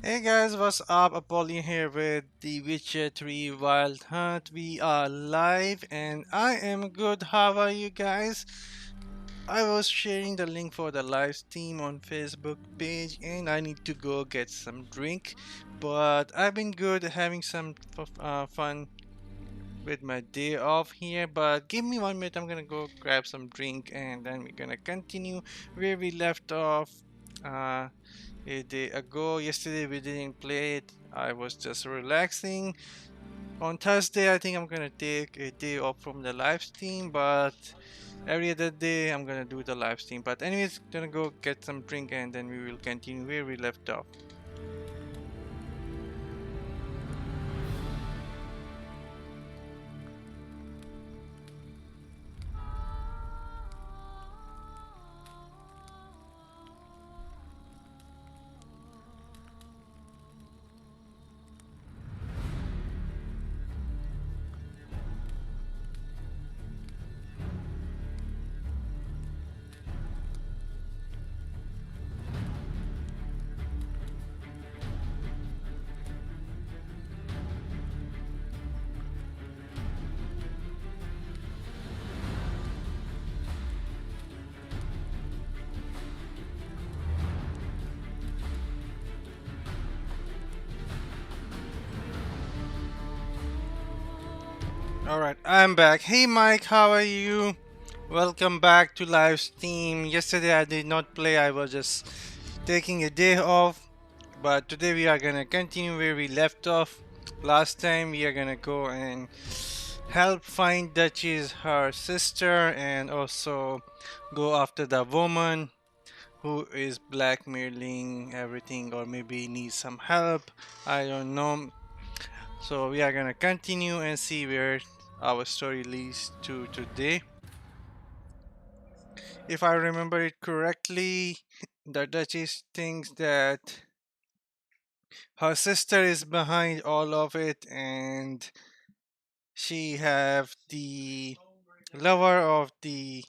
Hey guys, what's up? Apollyon here with the Witcher 3 Wild Hunt. We are live and I am good. How are you guys? I was sharing the link for the live stream on Facebook page and I need to go get some drink. But I've been good having some fun with my day off here. But give me 1 minute, I'm gonna go grab some drink and then we're gonna continue where we left off. Uh, a day ago. Yesterday we didn't play it. I was just relaxing. On Thursday, I think I'm gonna take a day off from the live stream, but every other day I'm gonna do the live stream. But anyways, gonna go get some drink and then we will continue where we left off. Alright, I'm back. Hey Mike, how are you? Welcome back to live stream. Yesterday I did not play, I was just taking a day off. But today we are gonna continue where we left off. Last time we are gonna go and help find Duchess, her sister, and also go after the woman who is blackmailing everything or maybe needs some help. I don't know. So we are gonna continue and see where our story leads to today. If I remember it correctly, the Duchess thinks that her sister is behind all of it and she have the lover of the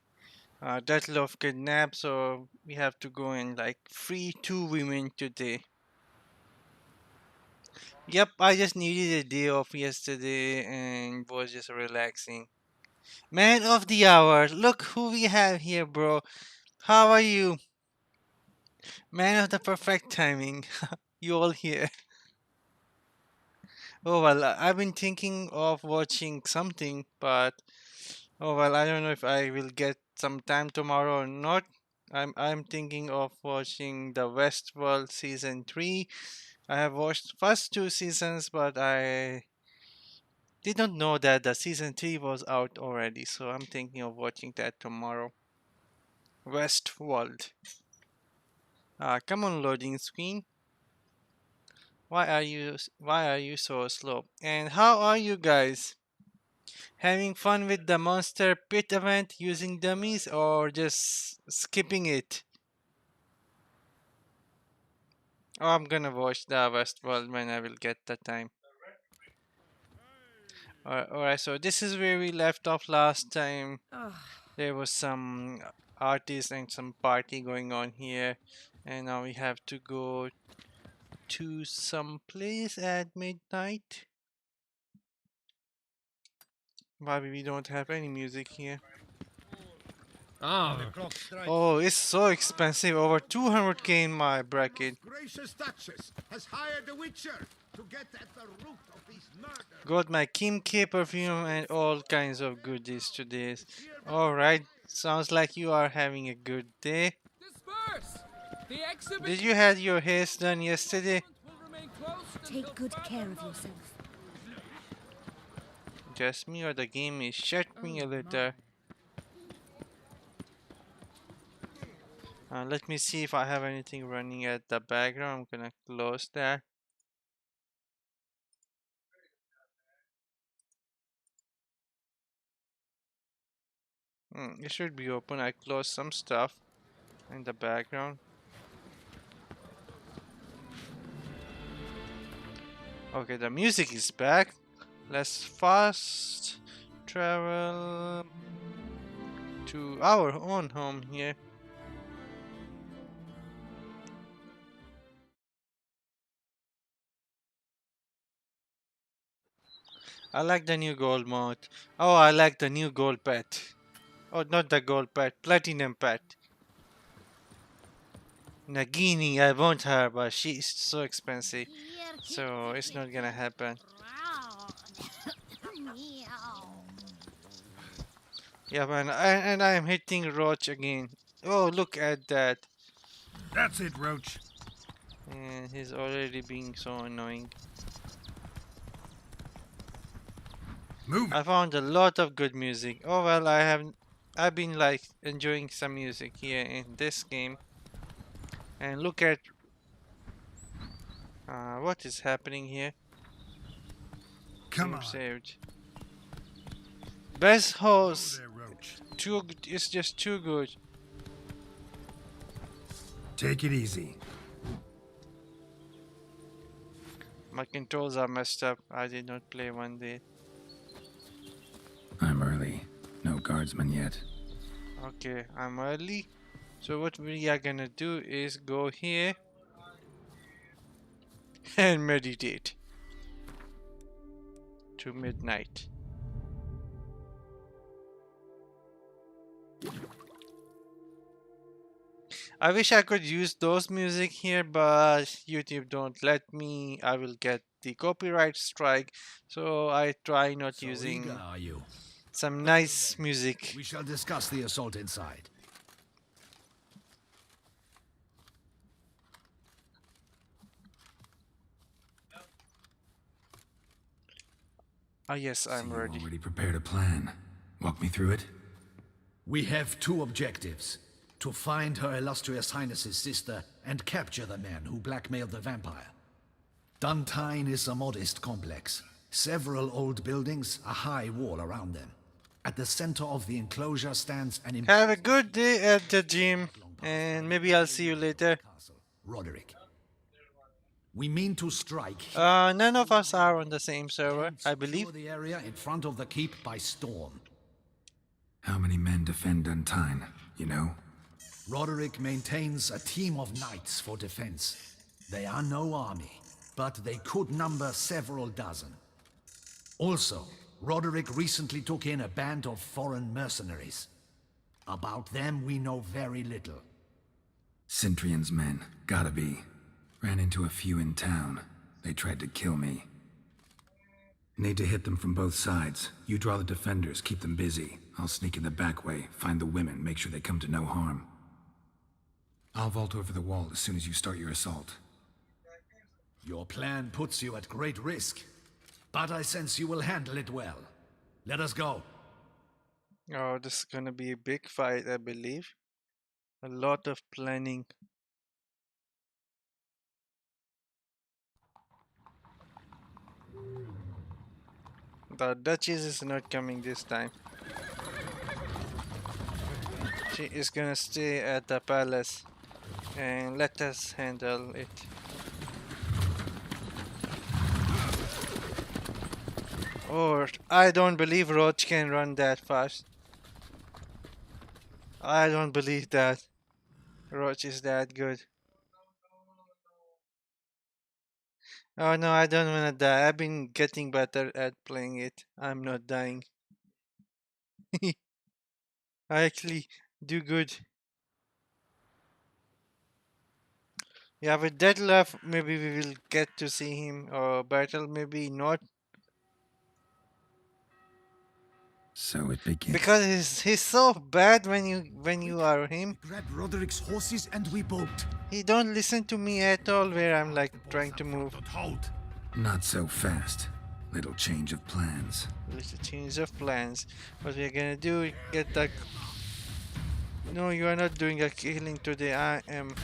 Detlef kidnapped, so we have to go and like free two women today. Yep, I just needed a day off yesterday and was just relaxing. Man of the hour, look who we have here, bro. How are you? Man of the perfect timing. You all here. Oh well, I've been thinking of watching something, but oh well, I don't know if I will get some time tomorrow or not. I'm thinking of watching the Westworld season 3. I have watched first two seasons, but I did not know that the season 3 was out already, so I'm thinking of watching that tomorrow. Westworld. Come on, loading screen. Why are you so slow? And how are you guys? Having fun with the monster pit event using dummies or just skipping it? Oh, I'm gonna watch the Westworld when I will get the time. Alright, so this is where we left off last time. There was some artist and some party going on here, and now we have to go to some place at midnight. Why we don't have any music here? Ah, Oh, it's so expensive, over 200k in my bracket. Gracious Duchess has hired a witcher to get at the root of these murders. Got my Kim K perfume and all kinds of goodies today. Alright, sounds like you are having a good day. disperse! The Did exhibition you have your hair done yesterday? will remain closed Take until good care further of yourself. Just me or the game is shut me a little. Let me see if I have anything running at the background. I'm gonna close that. It should be open. I closed some stuff in the background. Okay, the music is back. Let's fast travel to our own home here. I like the new gold mode. Oh, I like the new gold pet. Oh, not the gold pet, platinum pet. Nagini, I want her, but she's so expensive. So it's not gonna happen. Yeah, man, and I'm hitting Roach again. Oh, look at that. That's it, Roach. And he's already being so annoying. Move it. I found a lot of good music. Oh well, I've been like enjoying some music here in this game. And look at what is happening here. Come Game on. saved. Best Whoa host. there, Roach. It's just too good. Take it easy. My controls are messed up. I did not play one day. I'm early. No guardsmen yet. Okay, I'm early. So what we are gonna do is go here and meditate to midnight. I wish I could use those music here, but YouTube don't let me. I will get the copyright strike, so I try not So eager, using are you? some nice music. We shall discuss the assault inside. Ah yes, I'm You ready. already prepared a plan. Walk me through it. We have two objectives. To find Her Illustrious Highness's sister and capture the man who blackmailed the vampire. Duntine is a modest complex. Several old buildings, a high wall around them. At the center of the enclosure stands an Have a good day at the gym, and maybe I'll see you later. castle, Roderick. We mean to strike None of us are on the same server, I believe. secure the area in front of the keep by storm. How many men defend Duntine, you know? Roderick maintains a team of knights for defense. They are no army, but they could number several dozen. Also, Roderick recently took in a band of foreign mercenaries. About them we know very little. Cintrian's men, gotta be. Ran into a few in town. They tried to kill me. Need to hit them from both sides. You draw the defenders, keep them busy. I'll sneak in the back way, find the women, make sure they come to no harm. I'll vault over the wall as soon as you start your assault. Your plan puts you at great risk, but I sense you will handle it well. Let us go. Oh, this is gonna be a big fight, I believe. A lot of planning. The Duchess is not coming this time. She is gonna stay at the palace and let us handle it. Or I don't believe Roach can run that fast. I don't believe that Roach is that good. Oh no, I don't wanna die. I've been getting better at playing it. I'm not dying. I actually do good. Yeah, with Detlef, maybe we will get to see him or battle, maybe not. So it begins. Because he's so bad when you are him. Grab Roderick's horses and we bolt. He don't listen to me at all where I'm like trying to move. Hold. Not so fast. Little change of plans. Little change of plans. What we're gonna do, get the... No, you are not doing a killing today. I am...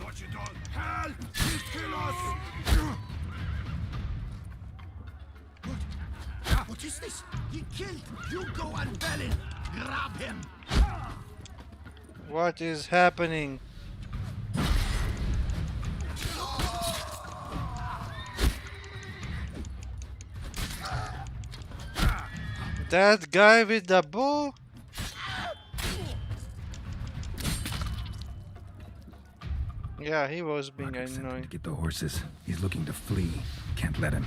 What you done? Hell! He'll kill us! What is this? He killed Hugo and Belin! Grab him! What is happening? That guy with the bow? Yeah, he was being Roderick sent him annoying. to get the horses. He's looking to flee. Can't let him.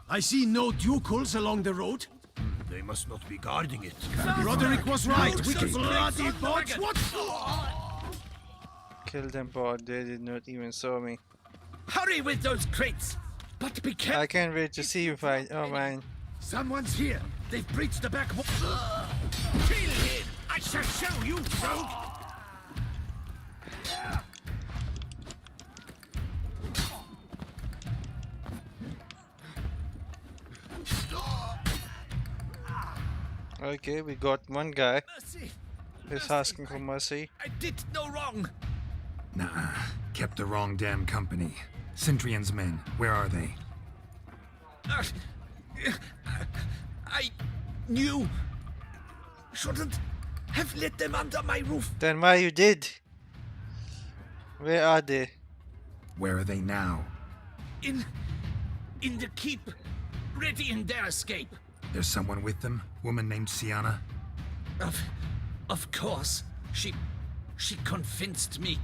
I see no ducals along the road. They must not be guarding it. Roderick was right. We escape. bloody bots. What? Kill them, but they did not even saw me. Hurry with those crates! But be careful! I can't wait to see you fight. Oh man. Someone's here. They've breached the back wall. Kill him! I shall show you, rogue! Okay, we got one guy Mercy! who's asking for mercy. I did no wrong! Nah, kept the wrong damn company. Centrion's men, where are they? I knew... Shouldn't have let them under my roof. Then why you did? Where are they? Where are they now? In the keep. Ready in their escape. There's someone with them? Woman named Sienna? Of course. She convinced me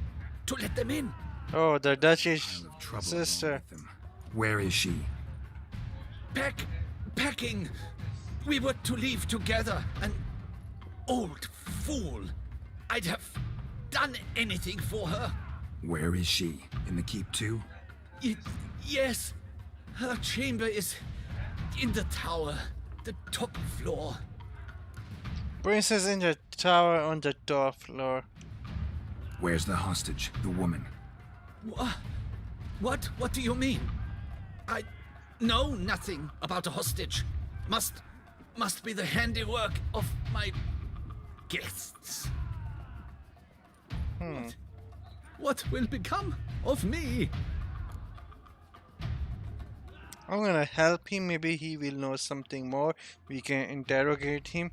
to let them in. Oh, the Dutchish Of trouble sister. along with them. Where is she? Packing. We were to leave together. An old fool. I'd have done anything for her. Where is she? In the keep too? Yes. Her chamber is in the tower. The top floor. Princess in the tower on the top floor. Where's the hostage? The woman? What? What do you mean? I know nothing about a hostage. Must be the handiwork of my guests. What will become of me? I'm gonna help him. Maybe he will know something more. We can interrogate him.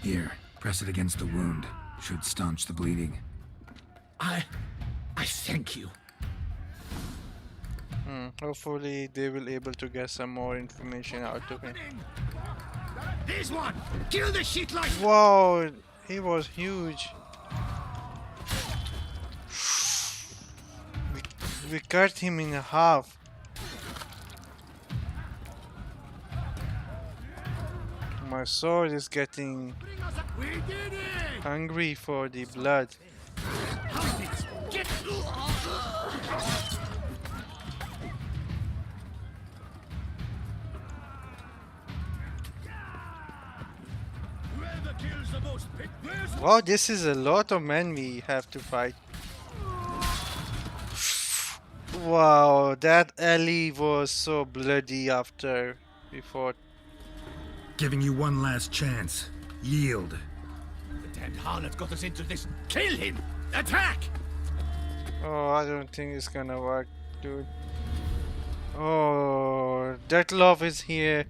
Here, press it against the wound. Should staunch the bleeding. I thank you. Hopefully they will able to get some more information out of him. There's one. Kill the shit like. Whoa, he was huge. We cut him in half. My sword is getting We did it. hungry for the blood. Get. Whoever kills the most. Where's Wow, this is a lot of men we have to fight. Wow, that alley was so bloody after before. Giving you one last chance. Yield. the damned harlot got us into this? Kill him. Attack. Oh, I don't think it's gonna work, dude. Oh, that love is here.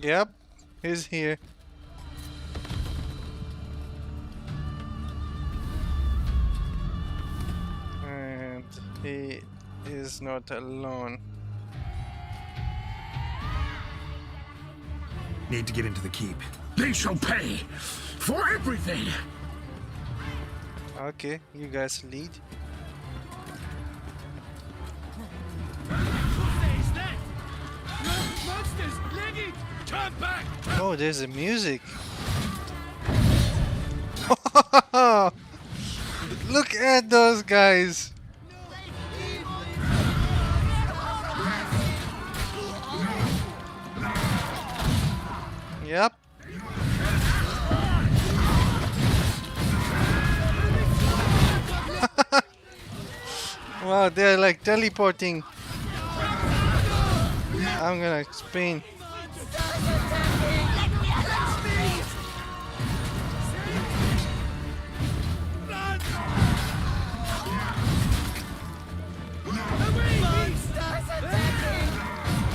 Yep, he's here. And he is not alone. Need to get into the keep. They shall pay for everything. Okay, you guys lead. Monsters, Leggy, turn back. Oh, there's a music. Look at those guys. Yep. Wow, they're like teleporting. I'm gonna spin.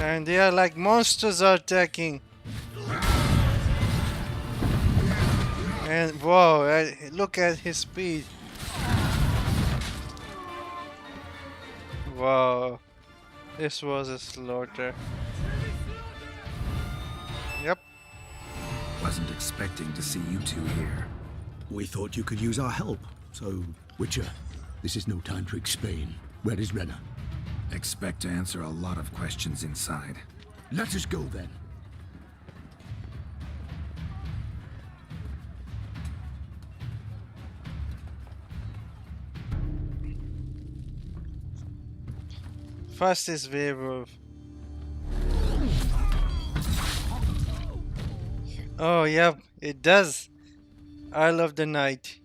And they are like monsters are attacking. And whoa, look at his speed. Wow, this was a slaughter. Yep. Wasn't expecting to see you two here. We thought you could use our help. So, Witcher, this is no time to explain. Where is Renna? Expect to answer a lot of questions inside. Let us go then. Fastest werewolf. Oh, yep, it does. I love the night.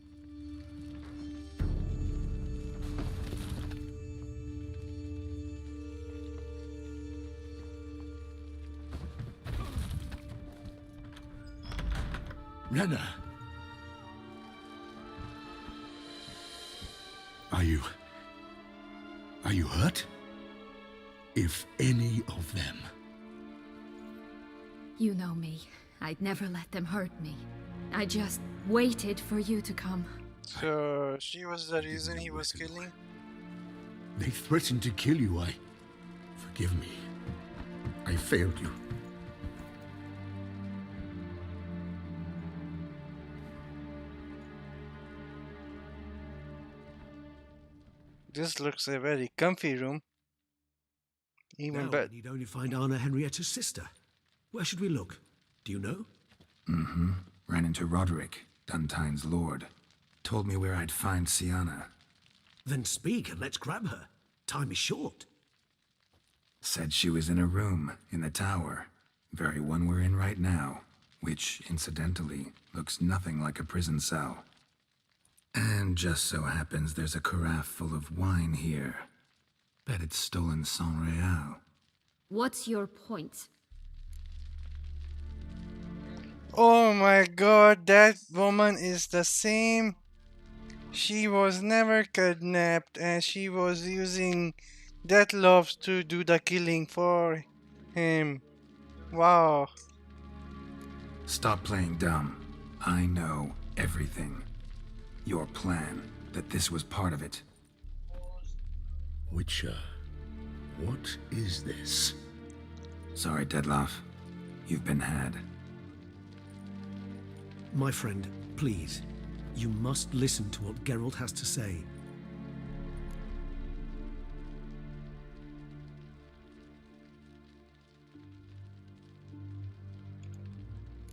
Renna. Are you hurt? If any of them. You know me. I'd never let them hurt me. I just waited for you to come. So, she was the reason he was killing? They threatened to kill you. Forgive me. I failed you. This looks a very comfy room. Even Now better. we need only find Anna Henrietta's sister. Where should we look? Do you know? Mm-hmm. Ran into Roderick, Duntine's lord. Told me where I'd find Sienna. Then speak and let's grab her. Time is short. Said she was in a room in the tower. Very one we're in right now. Which, incidentally, looks nothing like a prison cell. And just so happens there's a carafe full of wine here. Bet it's stolen San Real. What's your point? Oh my god, that woman is the same. She was never kidnapped and she was using that love to do the killing for him. Wow. Stop playing dumb. I know everything. Your plan, that this was part of it. Witcher, what is this? Sorry, Dettlaff. You've been had. My friend, please. You must listen to what Geralt has to say.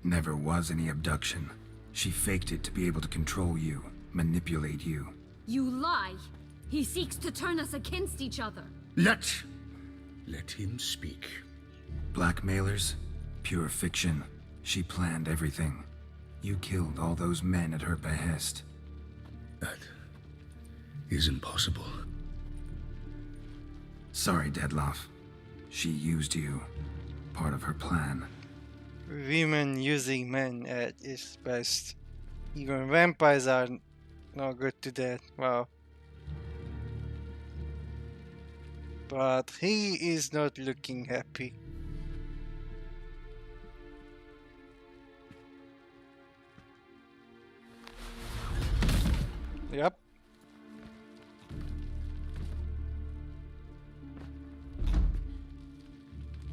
Never was any abduction. She faked it to be able to control you, manipulate you. You lie! He seeks to turn us against each other. Let him speak. Blackmailers? Pure fiction. She planned everything. You killed all those men at her behest. That is impossible. Sorry, Dettlaff. She used you. Part of her plan. Women using men at its best. Even vampires are not good to that. Wow. But he is not looking happy. Yep.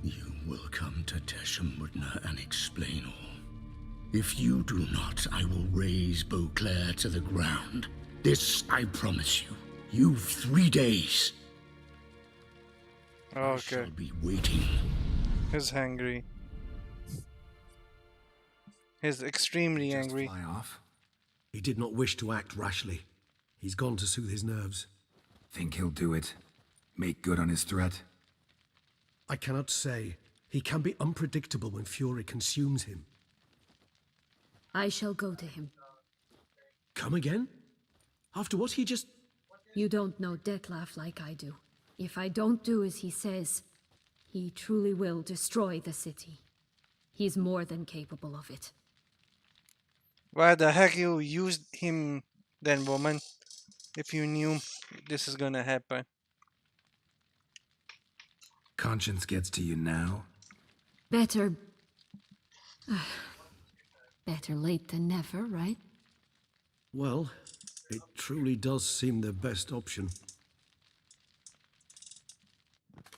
You will come to Teshumwardna and explain all. If you do not, I will raise Beauclair to the ground. This I promise you. You've 3 days. I Okay. shall be waiting. He's angry. He's extremely Just angry. fly off? He did not wish to act rashly. He's gone to soothe his nerves. Think he'll do it? Make good on his threat? I cannot say. He can be unpredictable when fury consumes him. I shall go to him. Come again? After what he just... You don't know Dettlaff like I do. If I don't do as he says, he truly will destroy the city. He's more than capable of it. Why the heck you used him then, woman? If you knew this is gonna happen. Conscience gets to you now? Better... Better late than never, right? Well, it truly does seem the best option.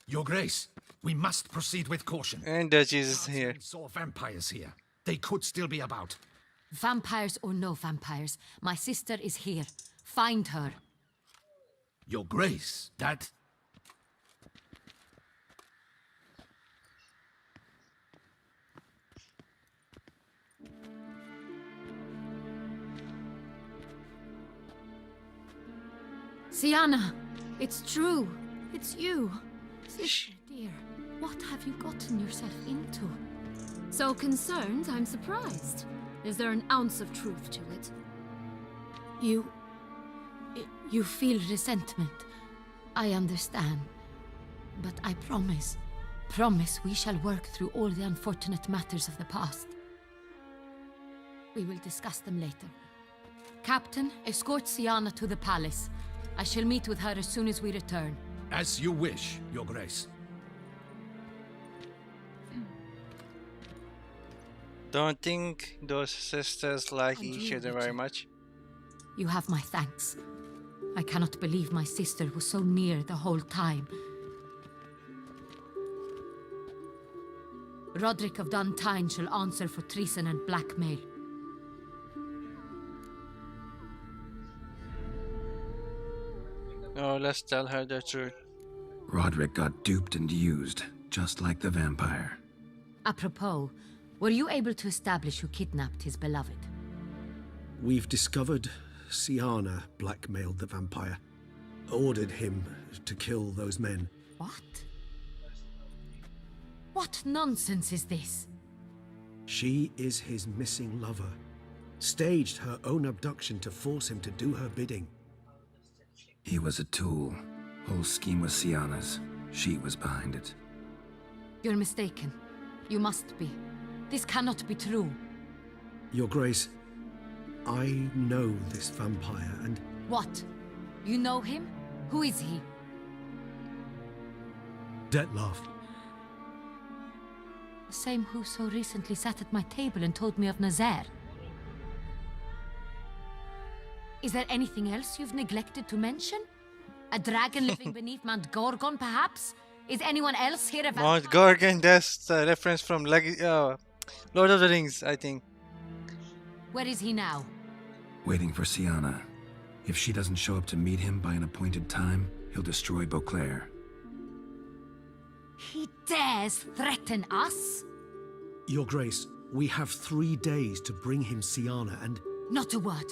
Your Grace, we must proceed with caution. And Duchess is here. Guardsmen saw vampires here. They could still be about. Vampires or no vampires, my sister is here. Find her. Your Grace, that... Sienna, it's true. It's you. Sister, dear, what have you gotten yourself into? So concerned, I'm surprised. Is there an ounce of truth to it? You feel resentment. I understand. But I promise we shall work through all the unfortunate matters of the past. We will discuss them later. Captain, escort Sienna to the palace. I shall meet with her as soon as we return. As you wish, Your Grace. Don't think those sisters like And each you, other very much. You have my thanks. I cannot believe my sister was so near the whole time. Roderick of Duntine shall answer for treason and blackmail. Oh, let's tell her the truth. Roderick got duped and used, just like the vampire. Apropos, were you able to establish who kidnapped his beloved? We've discovered Sienna blackmailed the vampire, ordered him to kill those men. What? What nonsense is this? She is his missing lover, staged her own abduction to force him to do her bidding. He was a tool. Whole scheme was Sienna's. She was behind it. You're mistaken. You must be. This cannot be true. Your Grace, I know this vampire and... What? You know him? Who is he? Dettlaff. The same who so recently sat at my table and told me of Nazaire. Is there anything else you've neglected to mention? A dragon living beneath Mount Gorgon, perhaps? Is anyone else here a vampire? Mount Gorgon, that's the reference from Lord of the Rings, I think. Where is he now? Waiting for Sienna. If she doesn't show up to meet him by an appointed time, he'll destroy Beauclair. He dares threaten us? Your Grace, we have 3 days to bring him Sienna and... Not a word.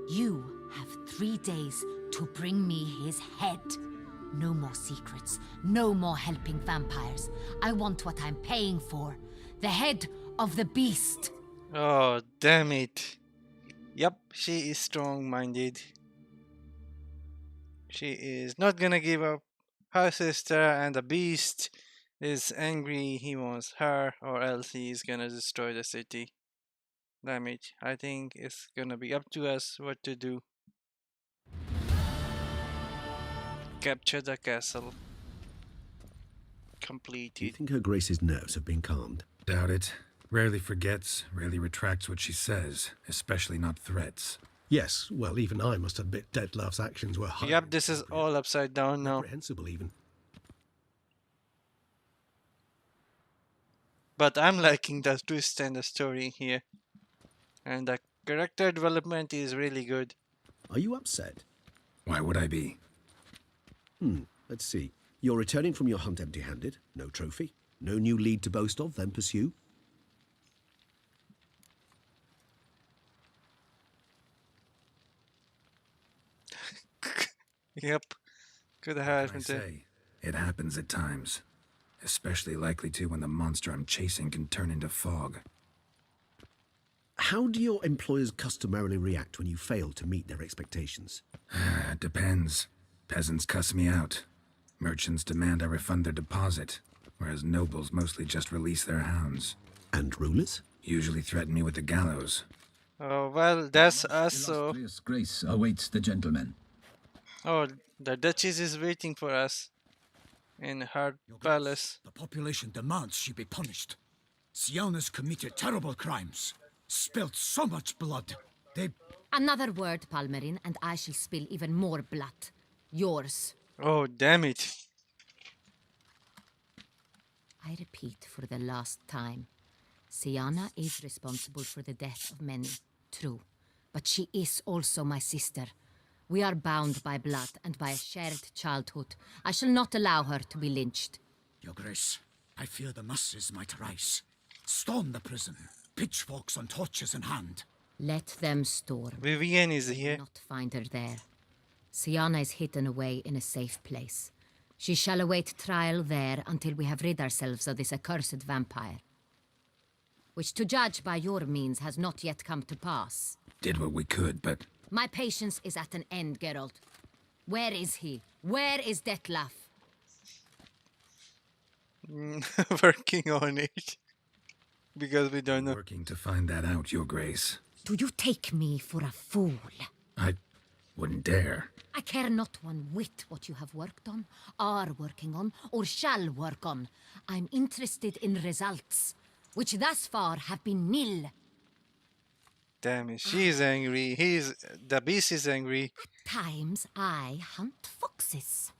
You have 3 days to bring me his head. No more secrets. No more helping vampires. I want what I'm paying for. The head of the beast. Oh, damn it. Yep, she is strong-minded. She is not gonna give up her sister, and the beast is angry. He wants her, or else he is gonna destroy the city. Damn it. I think it's gonna be up to us what to do. Capture the castle. Do you Completed. think Her Grace's nerves have been calmed? Doubt it. Rarely forgets, rarely retracts what she says, especially not threats. Yes, well, even I must admit Dettlaff's actions were highly Yep, this is all upside down now. reprehensible even. But I'm liking the twist and the story here. And the character development is really good. Are you upset? Why would I be? Let's see. You're returning from your hunt empty-handed. No trophy. No new lead to boast of, then pursue. Yep. Could What have can I happened there. say? It happens at times. Especially likely to when the monster I'm chasing can turn into fog. How do your employers customarily react when you fail to meet their expectations? It depends. Peasants cuss me out. Merchants demand I refund their deposit, whereas nobles mostly just release their hounds. And rulers? Usually threaten me with the gallows. Oh, well, that's us, so... Illustrious grace awaits the gentleman. Oh, the Duchess is waiting for us. In her palace. The population demands she be punished. Sienna's committed terrible crimes. Spilt so much blood. They... Another word, Palmerin, and I shall spill even more blood. Yours. Oh, damn it. I repeat for the last time. Siana is responsible for the death of many, true. But she is also my sister. We are bound by blood and by a shared childhood. I shall not allow her to be lynched. Your Grace, I fear the masses might rise. Storm the prison, pitchforks and torches in hand. Let them storm. Vivian is They will here. not find her there. Siana is hidden away in a safe place. She shall await trial there until we have rid ourselves of this accursed vampire. Which, to judge by your means, has not yet come to pass. Did what we could, but My patience is at an end, Geralt. Where is he? Where is Detlef? Working on it. Because we don't know. working to find that out, Your Grace. Do you take me for a fool? I wouldn't dare. I care not one whit what you have worked on, are working on, or shall work on. I'm interested in results, which thus far have been nil. Damn it, she's angry. The beast is angry. At times I hunt foxes.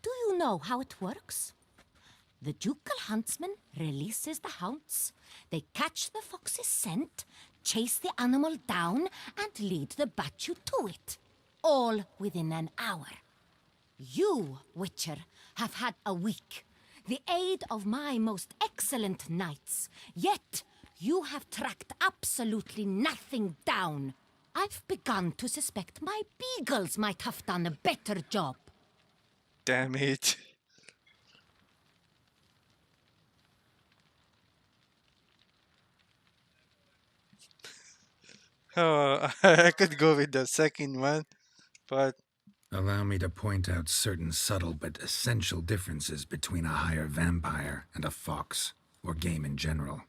Do you know how it works? The ducal huntsman releases the hounds. They catch the fox's scent, chase the animal down, and lead the battue to it. All within an hour. You, Witcher, have had a week. The aid of my most excellent knights. Yet, you have tracked absolutely nothing down. I've begun to suspect my beagles might have done a better job. Damn it. Oh, I could go with the second one, but Allow me to point out certain subtle but essential differences between a higher vampire and a fox, or game in general.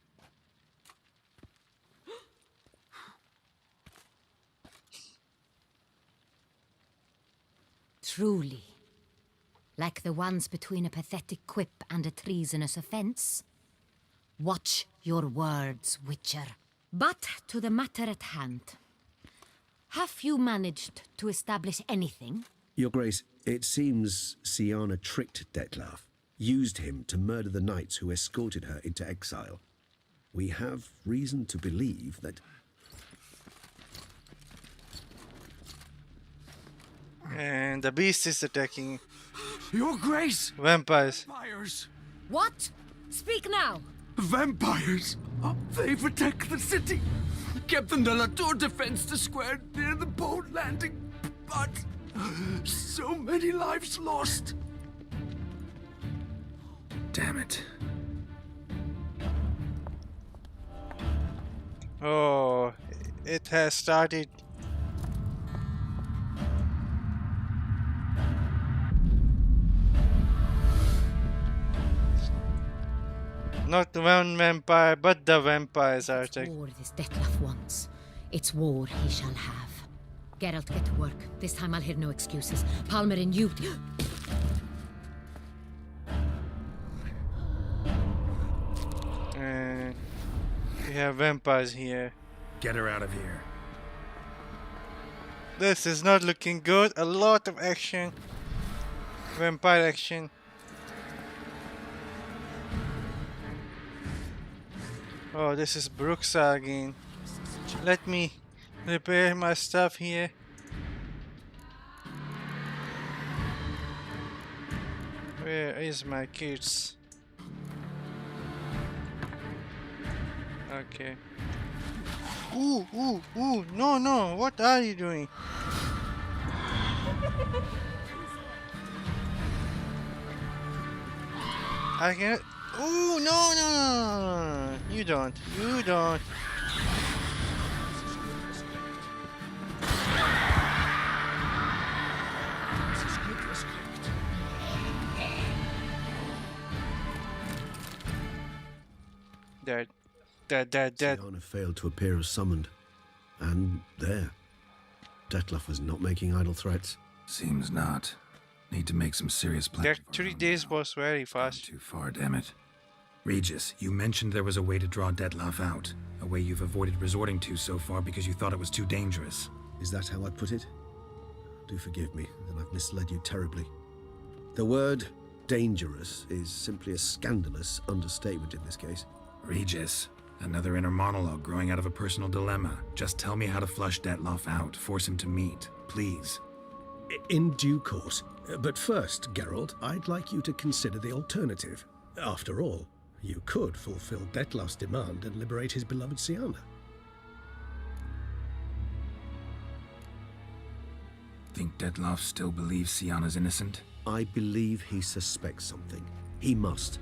Truly. Like the ones between a pathetic quip and a treasonous offense. Watch your words, Witcher. But to the matter at hand. Have you managed to establish anything? Your Grace, it seems Siana tricked Detlef, used him to murder the knights who escorted her into exile. We have reason to believe that... and the beast is attacking Your Grace! vampires. Vampires! What? Speak now! Vampires! They protect the city! Captain de la Tour defends the square near the boat landing, but so many lives lost. Damn it. Oh, it has started. Not one vampire, but the vampires are attacking. War this Detlef wants. It's war he shall have. Geralt, get to work. This time I'll hear no excuses. Palmerin, you... And we have vampires here. Get her out of here. This is not looking good. A lot of action. Vampire action. Oh, this is Bruxa again. Let me repair my stuff here. Where is my kids? Okay. Ooh, ooh, ooh, no, no, what are you doing? I can't. Ooh, no, no, no, no, you don't, you don't. Dead. Dead. Siana failed to appear as summoned. And there. Detlef was not making idle threats. Seems not. Need to make some serious plans. That 3 days was very Gone fast. too far, damn it. Regis, you mentioned there was a way to draw Dettlaff out. A way you've avoided resorting to so far because you thought it was too dangerous. Is that how I put it? Do forgive me that I've misled you terribly. The word dangerous is simply a scandalous understatement in this case. Regis, another inner monologue growing out of a personal dilemma. Just tell me how to flush Dettlaff out. Force him to meet, please. In due course. But first, Geralt, I'd like you to consider the alternative. After all, you could fulfill Dettlaff's demand and liberate his beloved Siana. Think Dettlaff still believes Siana's innocent? I believe he suspects something. He must.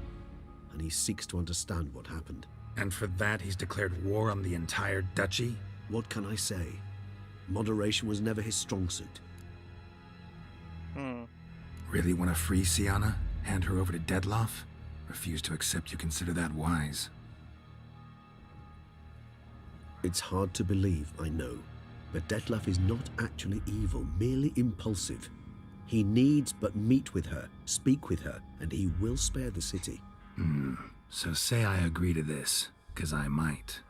And he seeks to understand what happened. And for that, he's declared war on the entire duchy? What can I say? Moderation was never his strong suit. Really want to free Siana? Hand her over to Dettlaff? Refuse to accept you consider that wise. It's hard to believe, I know. But Dettlaff is not actually evil, merely impulsive. He needs but meet with her, speak with her, and he will spare the city. So say I agree to this, 'cause I might.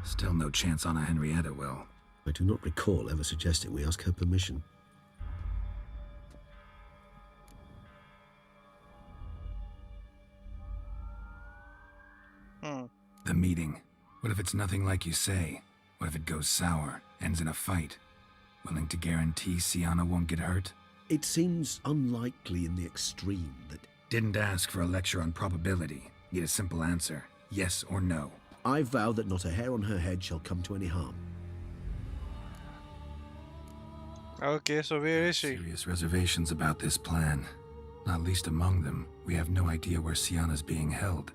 Still no chance Anna Henrietta will. I do not recall ever suggesting we ask her permission. The meeting. What if it's nothing like you say? What if it goes sour, ends in a fight? Willing to guarantee Siana won't get hurt? It seems unlikely in the extreme that... Didn't ask for a lecture on probability. Need a simple answer. Yes or no. I vow that not a hair on her head shall come to any harm. Okay, so where is she? Serious reservations about this plan. Not least among them, we have no idea where Siana's being held.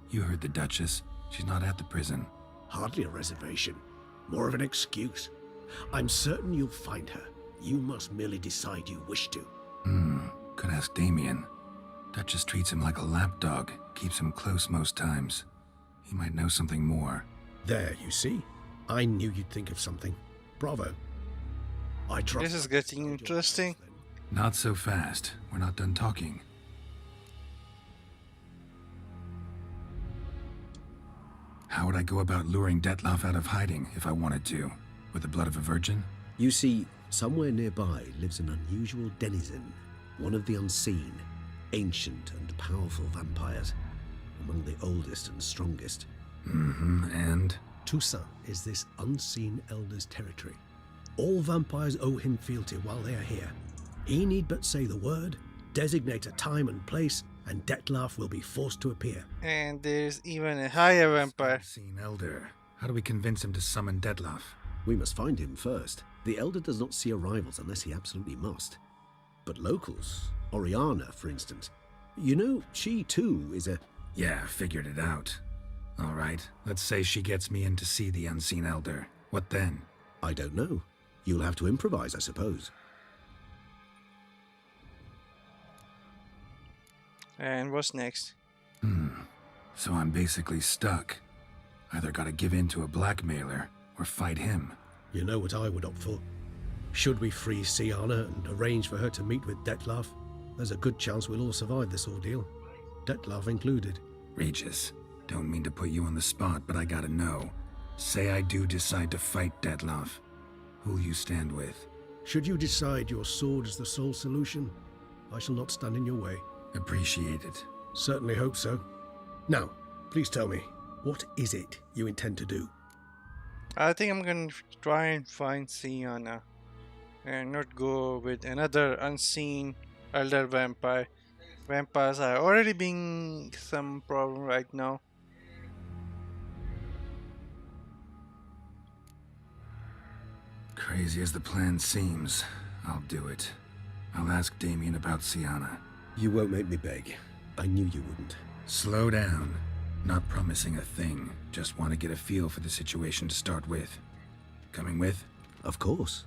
You heard the Duchess. She's not at the prison. Hardly a reservation. More of an excuse. I'm certain you'll find her. You must merely decide you wish to. Could ask Damien. Duchess treats him like a lapdog. Keeps him close most times. He might know something more. There, you see? I knew you'd think of something. Bravo. I trust... This is getting interesting. Not so fast. We're not done talking. How would I go about luring Dettlaff out of hiding if I wanted to? With the blood of a virgin? You see, somewhere nearby lives an unusual denizen, one of the unseen, ancient and powerful vampires, among the oldest and strongest. And? Toussaint is this unseen elder's territory. All vampires owe him fealty while they are here. He need but say the word, designate a time and place, and Dettlaff will be forced to appear. And there's even a higher vampire. Unseen elder. How do we convince him to summon Dettlaff? We must find him first. The elder does not see arrivals unless he absolutely must. But locals, Oriana, for instance, you know, she too is a... Yeah, figured it out. All right, let's say she gets me in to see the unseen elder. What then? I don't know. You'll have to improvise, I suppose. And what's next? So I'm basically stuck. Either gotta give in to a blackmailer, or fight him. You know what I would opt for. Should we free Siana and arrange for her to meet with Dettlaff, there's a good chance we'll all survive this ordeal. Dettlaff included. Regis, don't mean to put you on the spot, but I gotta know. Say I do decide to fight Dettlaff. Who'll you stand with? Should you decide your sword is the sole solution, I shall not stand in your way. Appreciate it. Certainly hope so. Now, please tell me, what is it you intend to do? I think I'm gonna try and find Siana and not go with another unseen elder vampire. Vampires are already being some problem right now. Crazy as the plan seems, I'll do it. I'll ask Damien about Siana. You won't make me beg. I knew you wouldn't. Slow down. Not promising a thing. Just want to get a feel for the situation to start with. Coming with? Of course.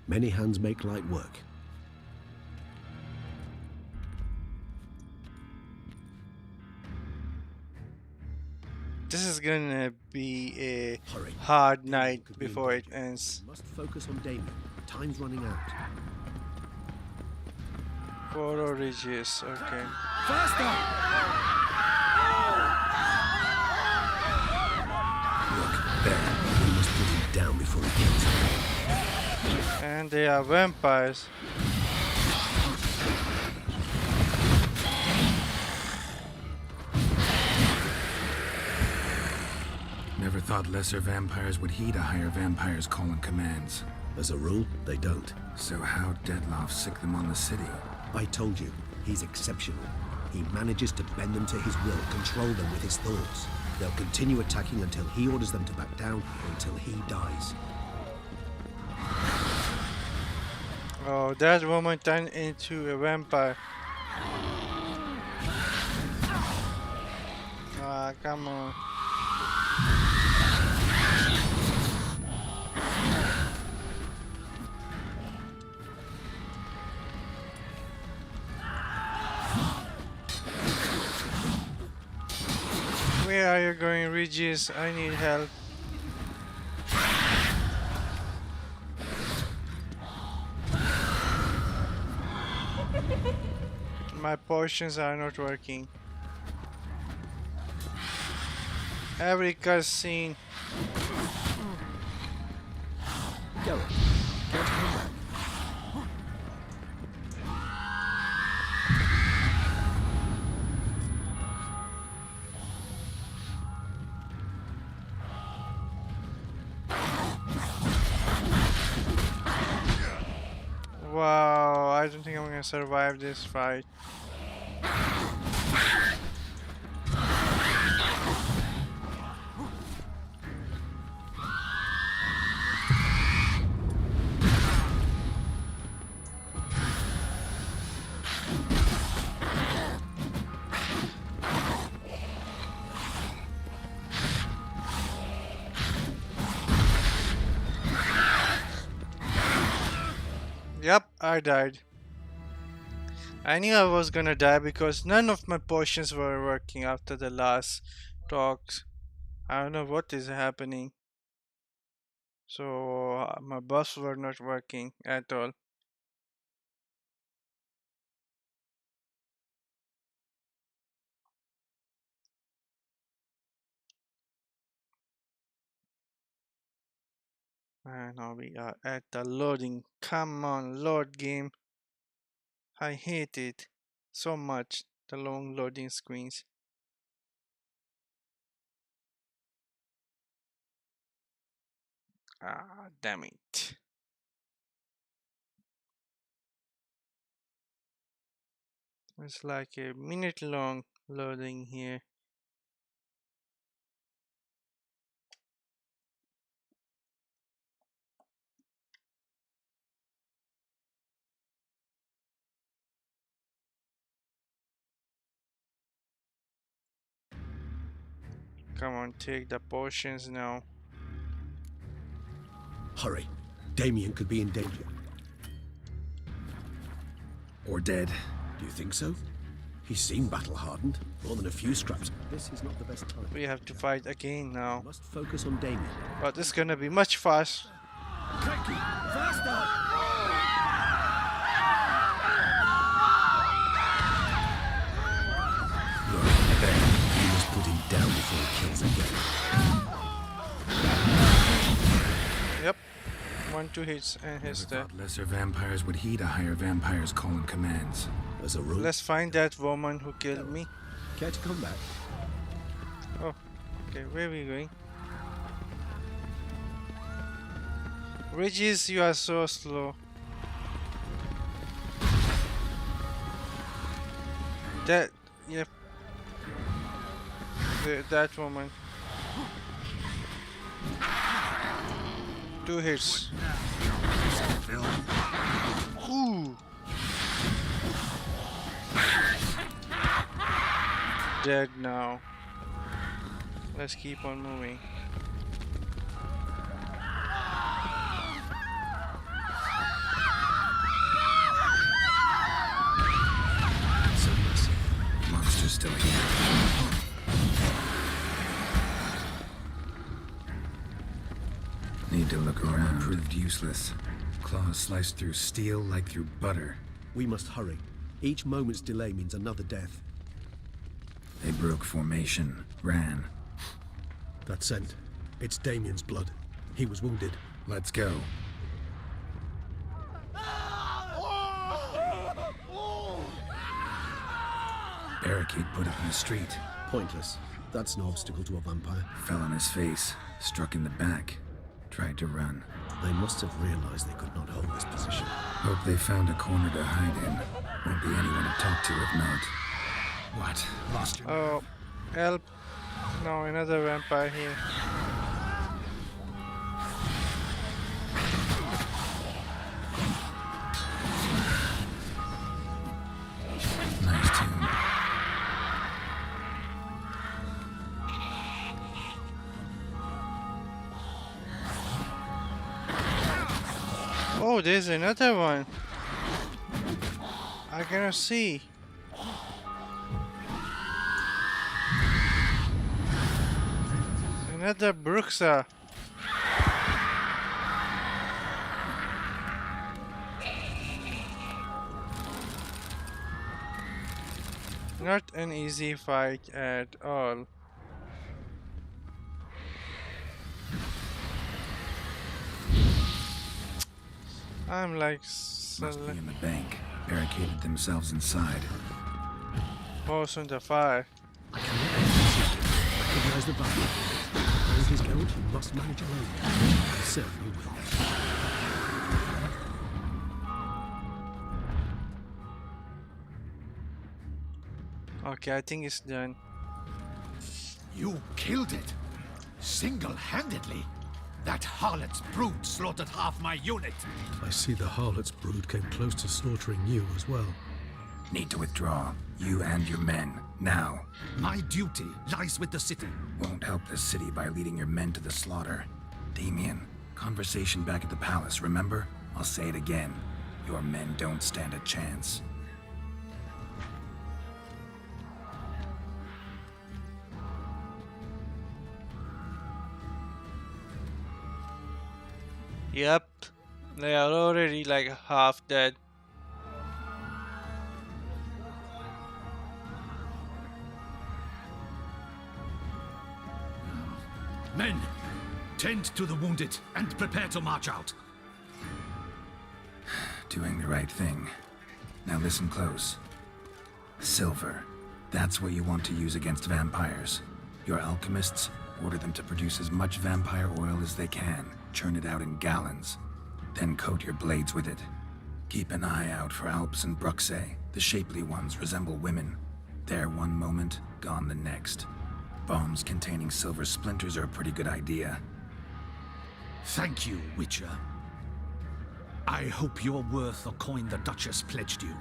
Many hands make light work. This is gonna be a Hurry. hard night before it ends. You must focus on Damien. Time's running out. For Regis, okay. Faster! And they are vampires. Never thought lesser vampires would heed a higher vampire's calling commands. As a rule, they don't. So how'd Dettlaff sick them on the city? I told you, he's exceptional. He manages to bend them to his will, control them with his thoughts. They'll continue attacking until he orders them to back down, until he dies. Oh, that woman turned into a vampire. Ah, come on. Where are you going, Regis? I need help. My potions are not working. Every cutscene. Geralt, get him back. Wow, I don't think I'm gonna survive this fight. Yep, I died. I knew I was gonna die because none of my potions were working after the last talks. I don't know what is happening. So my buffs were not working at all. And now we are at the loading. Come on, load game. I hate it so much, the long loading screens. Ah, damn it. It's like a minute long loading here. Come on, take the potions now. Hurry. Damien could be in danger. Or dead. Do you think so? He's seen battle-hardened. More than a few scraps. This is not the best time. We have to fight again now. Must focus on Damien. But it's gonna be much faster. Crikey! Faster! You must put him down before he kills again. Yep. 1-2 hits and he's Never dead. thought lesser vampires would heed a higher vampire's calling commands. As a rule. Let's find that woman who killed me. Care to come back? Oh, okay, where are we going? Regis, you are so slow. That, yep. That woman. 2 hits. Ooh. Dead now. Let's keep on moving. So massive. Monster's still here. Need to look around. Proved useless. Claws sliced through steel like through butter. We must hurry. Each moment's delay means another death. They broke formation, ran. That scent. It's Damien's blood. He was wounded. Let's go. barricade put up in the street. Pointless. That's no obstacle to a vampire. Fell on his face, struck in the back, tried to run. They must have realized they could not hold this position. Hope they found a corner to hide in. Won't be anyone to talk to if not. What? Lost your... Oh, help. No, another vampire here. Nice tune. Oh, there's another one. I cannot see. Another Bruxa. Not an easy fight at all. I'm like Must be in the bank. Barricaded themselves inside. most on the fire. I cannot recognize the battle. If it is Geralt, you must manage alone. I certainly will. Okay, I think it's done. You killed it! Single-handedly! That harlot's brood slaughtered half my unit! I see the harlot's brood came close to slaughtering you as well. Need to withdraw. You and your men. Now. My duty lies with the city. Won't help the city by leading your men to the slaughter. Damien, conversation back at the palace, remember? I'll say it again. Your men don't stand a chance. Yep, they are already like half dead. Men, tend to the wounded and prepare to march out. Doing the right thing. Now listen close. Silver. That's what you want to use against vampires. Your alchemists, order them to produce as much vampire oil as they can. Churn it out in gallons. Then coat your blades with it. Keep an eye out for Alps and Bruxae. The shapely ones resemble women. There one moment, gone the next. Bombs containing silver splinters are a pretty good idea. Thank you, Witcher. I hope you're worth the coin the Duchess pledged you.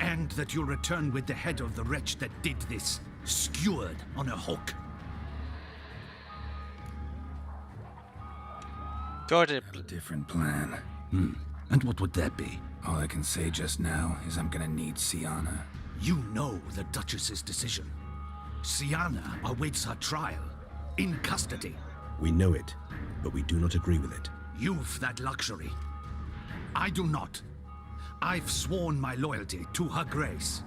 And that you'll return with the head of the wretch that did this, skewered on a hook. Got it. Got a different plan. And what would that be? All I can say just now is I'm gonna need Siana. You know the Duchess's decision. Siana awaits her trial, in custody. We know it, but we do not agree with it. You've that luxury. I do not. I've sworn my loyalty to her grace.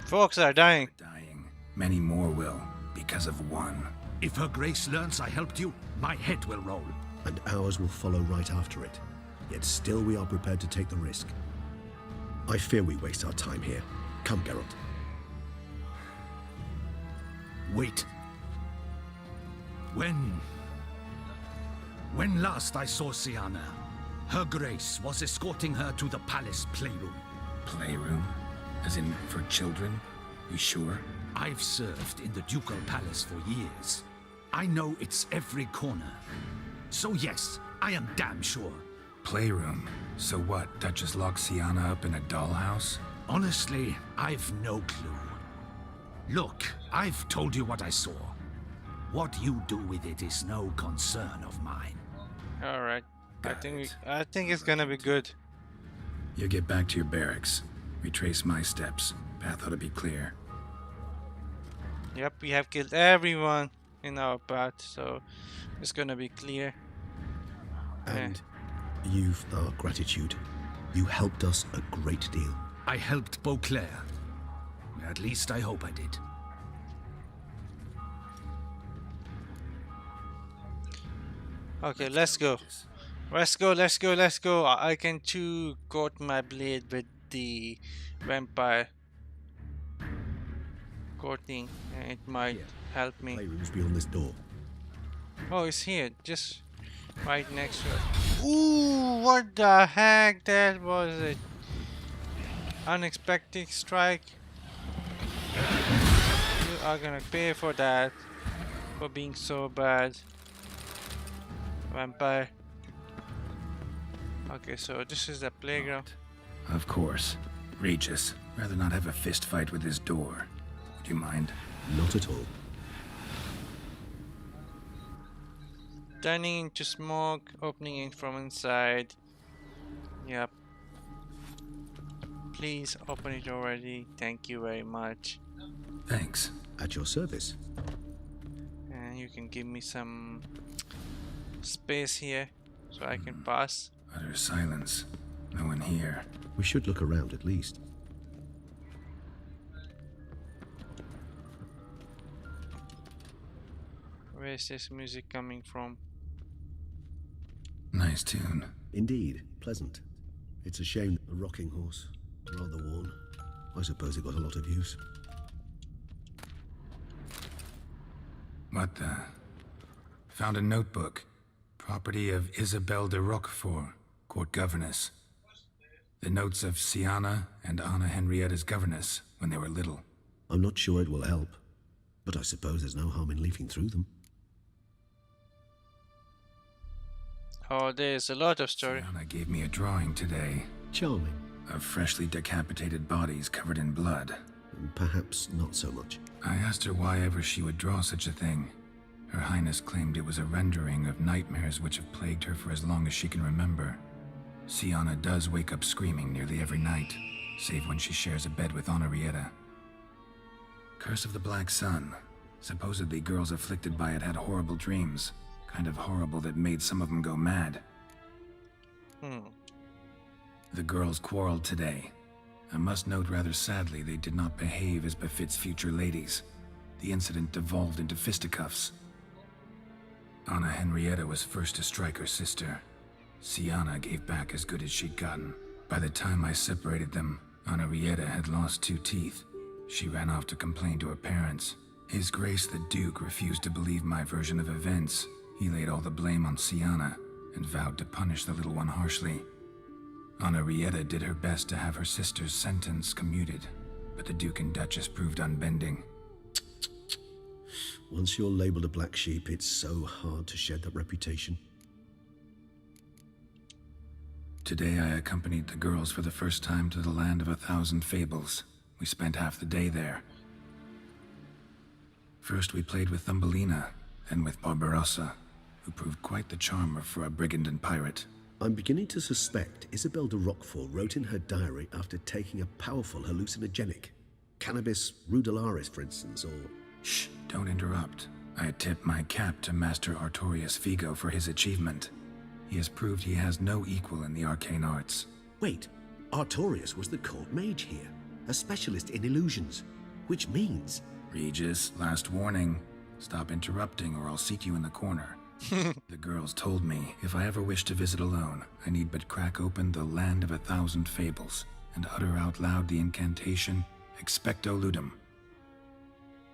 Folks are dying. Dying. Many more will, because of one. If her grace learns I helped you, my head will roll. And ours will follow right after it. Yet still we are prepared to take the risk. I fear we waste our time here. Come, Geralt. Wait. When last I saw Siana, her grace was escorting her to the palace playroom. Playroom? As in, for children? You sure? I've served in the ducal palace for years. I know its every corner. So yes, I am damn sure. Playroom? So what, Duchess locked Siana up in a dollhouse? Honestly, I've no clue. Look, I've told you what I saw. What you do with it is no concern of mine. All right. Got I think it's gonna be good. You get back to your barracks. Retrace my steps. Path ought to be clear. Yep, we have killed everyone in our path, so it's gonna be clear. And you've our gratitude. You helped us a great deal. I helped Beauclair. At least I hope I did. Okay, let's go. Let's go. I can too coat my blade with the vampire courting, and it might Here. help me. Playroom's beyond this door. Oh, it's here, just right next to it. Ooh, what the heck? That was an unexpected strike. You are gonna pay for that, for being so bad, vampire. Okay, so this is the playground. Of course. Regis, rather not have a fist fight with this door. Would you mind? Not at all. Turning into smoke, opening it from inside. Yep. Please open it already. Thank you very much. Thanks. At your service. And you can give me some space here so I can pass. Utter silence. No one here. We should look around at least. Where is this music coming from? Nice tune. Indeed, pleasant. It's a shame the rocking horse. Rather worn. I suppose it got a lot of use. What the? Found a notebook. Property of Isabelle de Roquefort, court governess. The notes of Siana and Anna Henrietta's governess when they were little. I'm not sure it will help, but I suppose there's no harm in leafing through them. Oh, there's a lot of story. Siana gave me a drawing today Charming. of freshly decapitated bodies covered in blood. Perhaps not so much. I asked her why ever she would draw such a thing. Her Highness claimed it was a rendering of nightmares which have plagued her for as long as she can remember. Siana does wake up screaming nearly every night, save when she shares a bed with Henrietta. Curse of the Black Sun. Supposedly girls afflicted by it had horrible dreams. Kind of horrible that made some of them go mad. The girls quarreled today. I must note rather sadly they did not behave as befits future ladies. The incident devolved into fisticuffs. Anna Henrietta was first to strike her sister. Siana gave back as good as she'd gotten. By the time I separated them, Henrietta had lost 2 teeth. She ran off to complain to her parents. His Grace the Duke refused to believe my version of events. He laid all the blame on Siana and vowed to punish the little one harshly. Henrietta did her best to have her sister's sentence commuted, but the Duke and Duchess proved unbending. Once you're labeled a black sheep, it's so hard to shed that reputation. Today I accompanied the girls for the first time to the land of 1,000 fables. We spent half the day there. First we played with Thumbelina, then with Barbarossa, who proved quite the charmer for a brigand and pirate. I'm beginning to suspect Isabelle de Roquefort wrote in her diary after taking a powerful hallucinogenic. Cannabis rudelaris, for instance, or... Shh, don't interrupt. I tip my cap to Master Artorius Vigo for his achievement. He has proved he has no equal in the arcane arts. Wait, Artorius was the court mage here, a specialist in illusions, which means... Regis, last warning. Stop interrupting or I'll seat you in the corner. The girls told me if I ever wish to visit alone, I need but crack open the land of 1,000 fables and utter out loud the incantation, Expecto Ludum.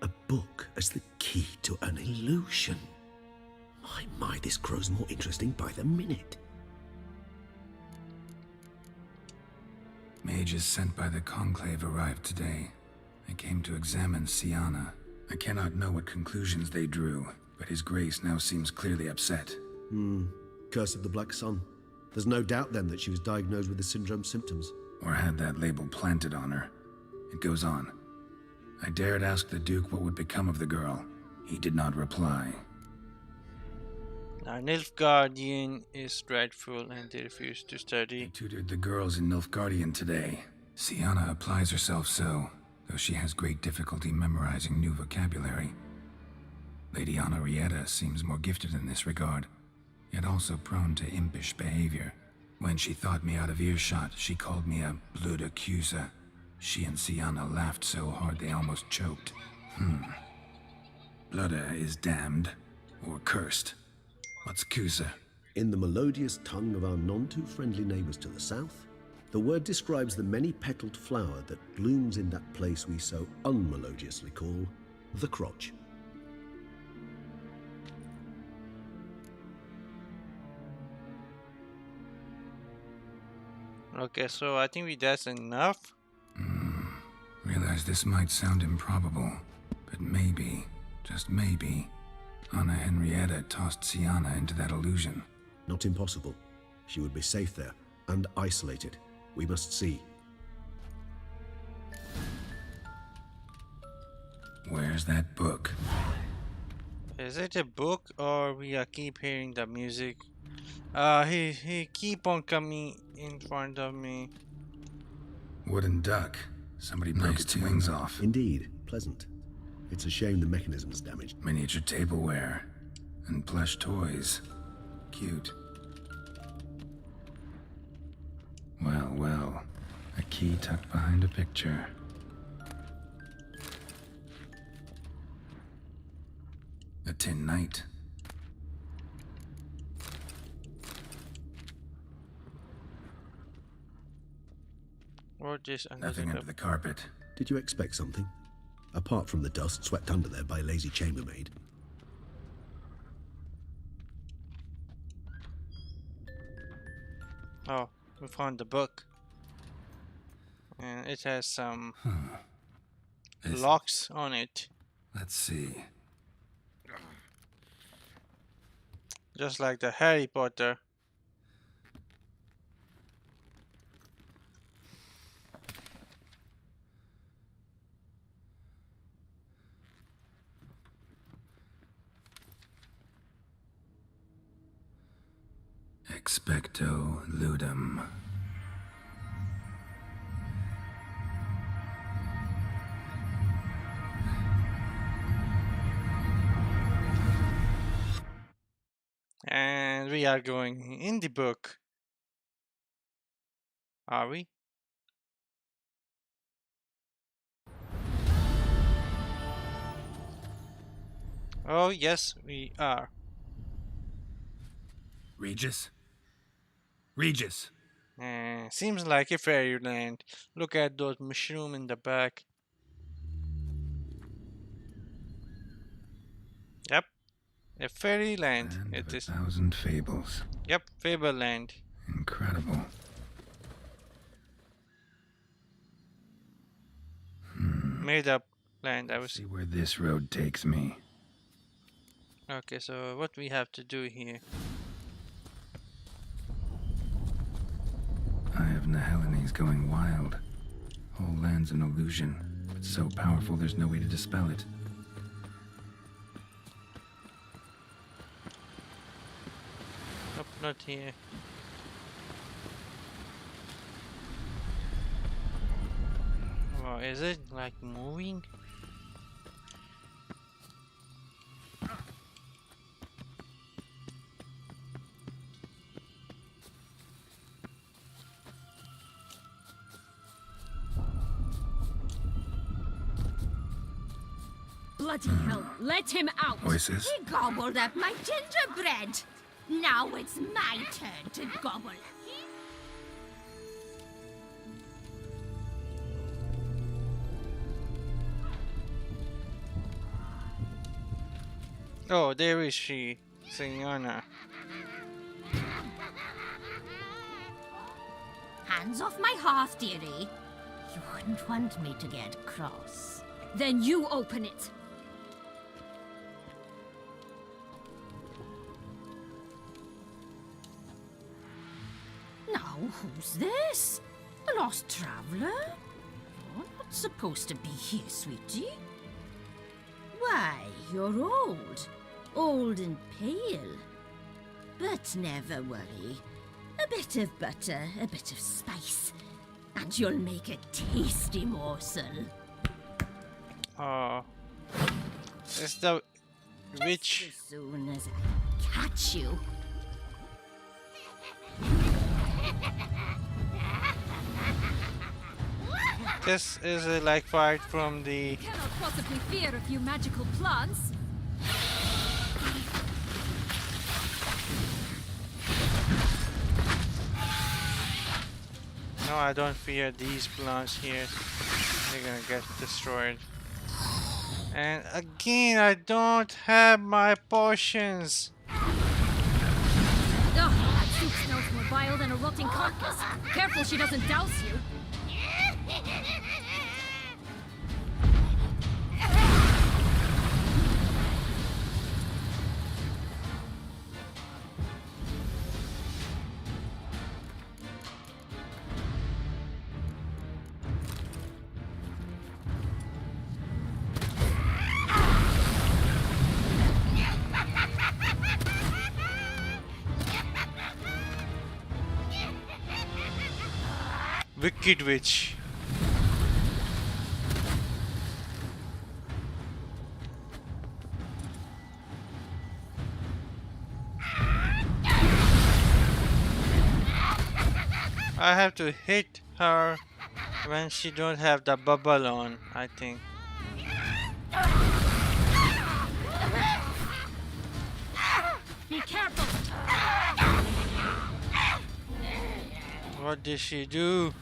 A book as the key to an illusion. My, this grows more interesting by the minute. Mages sent by the Conclave arrived today. I came to examine Siana. I cannot know what conclusions they drew, but His Grace now seems clearly upset. Curse of the Black Sun. There's no doubt then that she was diagnosed with the syndrome symptoms. Or had that label planted on her. It goes on. I dared ask the Duke what would become of the girl. He did not reply. Now, Nilfgaardian is dreadful and they refuse to I study. tutored the girls in Nilfgaardian today. Siana applies herself so, though she has great difficulty memorizing new vocabulary. Lady Henrietta seems more gifted in this regard, yet also prone to impish behavior. When she thought me out of earshot, she called me a blood accuser. She and Siana laughed so hard they almost choked. Blooda is damned, or cursed. What's Cusa? In the melodious tongue of our none-too-friendly neighbors to the south, The word describes the many-petaled flower that blooms in that place we so unmelodiously call the crotch. Okay, so I think that's enough. Realize this might sound improbable, but maybe, just maybe, Anna Henrietta tossed Sienna into that illusion. Not impossible. She would be safe there, and isolated. We must see. Where's that book? Is it a book or we keep hearing the music? He keep on coming in front of me. Wooden duck. Somebody broke its wings off. Indeed, pleasant. It's a shame the mechanism's damaged. Miniature tableware. And plush toys. Cute. Well, well. A key tucked behind a picture. A tin knight. Or just Nothing under the carpet. Did you expect something? Apart from the dust swept under there by a lazy chambermaid. Oh, we found the book. And it has some locks on it. Let's see. Just like the Harry Potter. Expecto ludum. And we are going in the book. Are we? Oh, yes, we are. Regis? Regis! Seems like a fairyland. Look at those mushrooms in the back. Yep, a fairyland. Land It of a is. thousand fables. Yep, Fableland. Incredible. Made up land. I was. See where this road takes me. Okay, so what we have to do here? Eye of Nehelines going wild. Whole land's an illusion. It's so powerful there's no way to dispel it. Nope, not here. Oh, is it like moving? Bloody hell, let him out! Voices? He gobbled up my gingerbread. Now it's my turn to gobble. Oh, there is she, Sienna. Hands off my hearth, dearie. You wouldn't want me to get cross. Then you open it. Now, who's this? A lost traveler? You're not supposed to be here, sweetie. Why, you're old. Old and pale. But never worry. A bit of butter, a bit of spice, and you'll make a tasty morsel. Oh, it's the witch. As soon as I catch you. This is a like fight from the. Cannot possibly fear a few magical plants. No, I don't fear these plants here. They're gonna get destroyed. And again, I don't have my potions. Ugh, that soup smells more vile than a rotting carcass. Careful she doesn't douse you. Wicked Witch. I have to hit her when she don't have the bubble on, I think. Be careful. What did she do?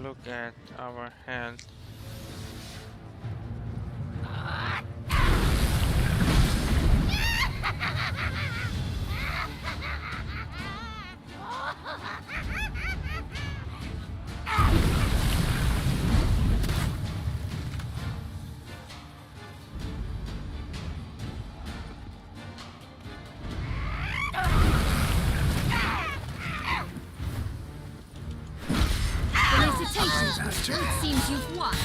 Look at our health. Felicitations, Witcher. It seems you've won.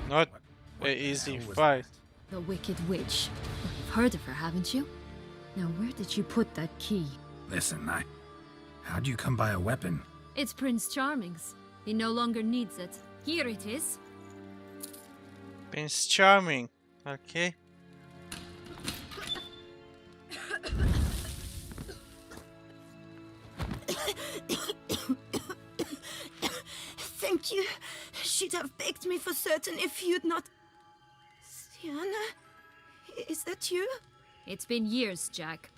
Not an easy fight. The Wicked Witch. You've heard of her, haven't you? Now, where did you put that key? Listen, how'd you come by a weapon? It's Prince Charming's. He no longer needs it. Here it is. Prince Charming. Okay. Thank you. She'd have begged me for certain if you'd not... Sienna? Is that you? It's been years, Jack.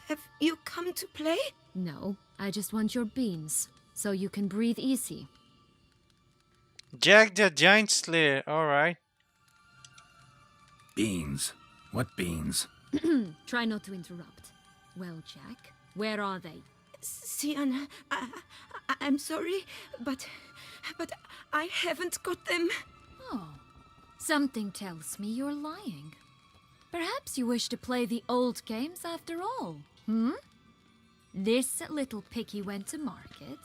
Have you come to play? No, I just want your beans, so you can breathe easy. Jack the Giant Slayer, alright. Beans? What beans? Try not to interrupt. Well, Jack, where are they? Sienna, I'm sorry, but I haven't got them. Oh, something tells me you're lying. Perhaps you wish to play the old games after all, hmm? This little piggy went to market.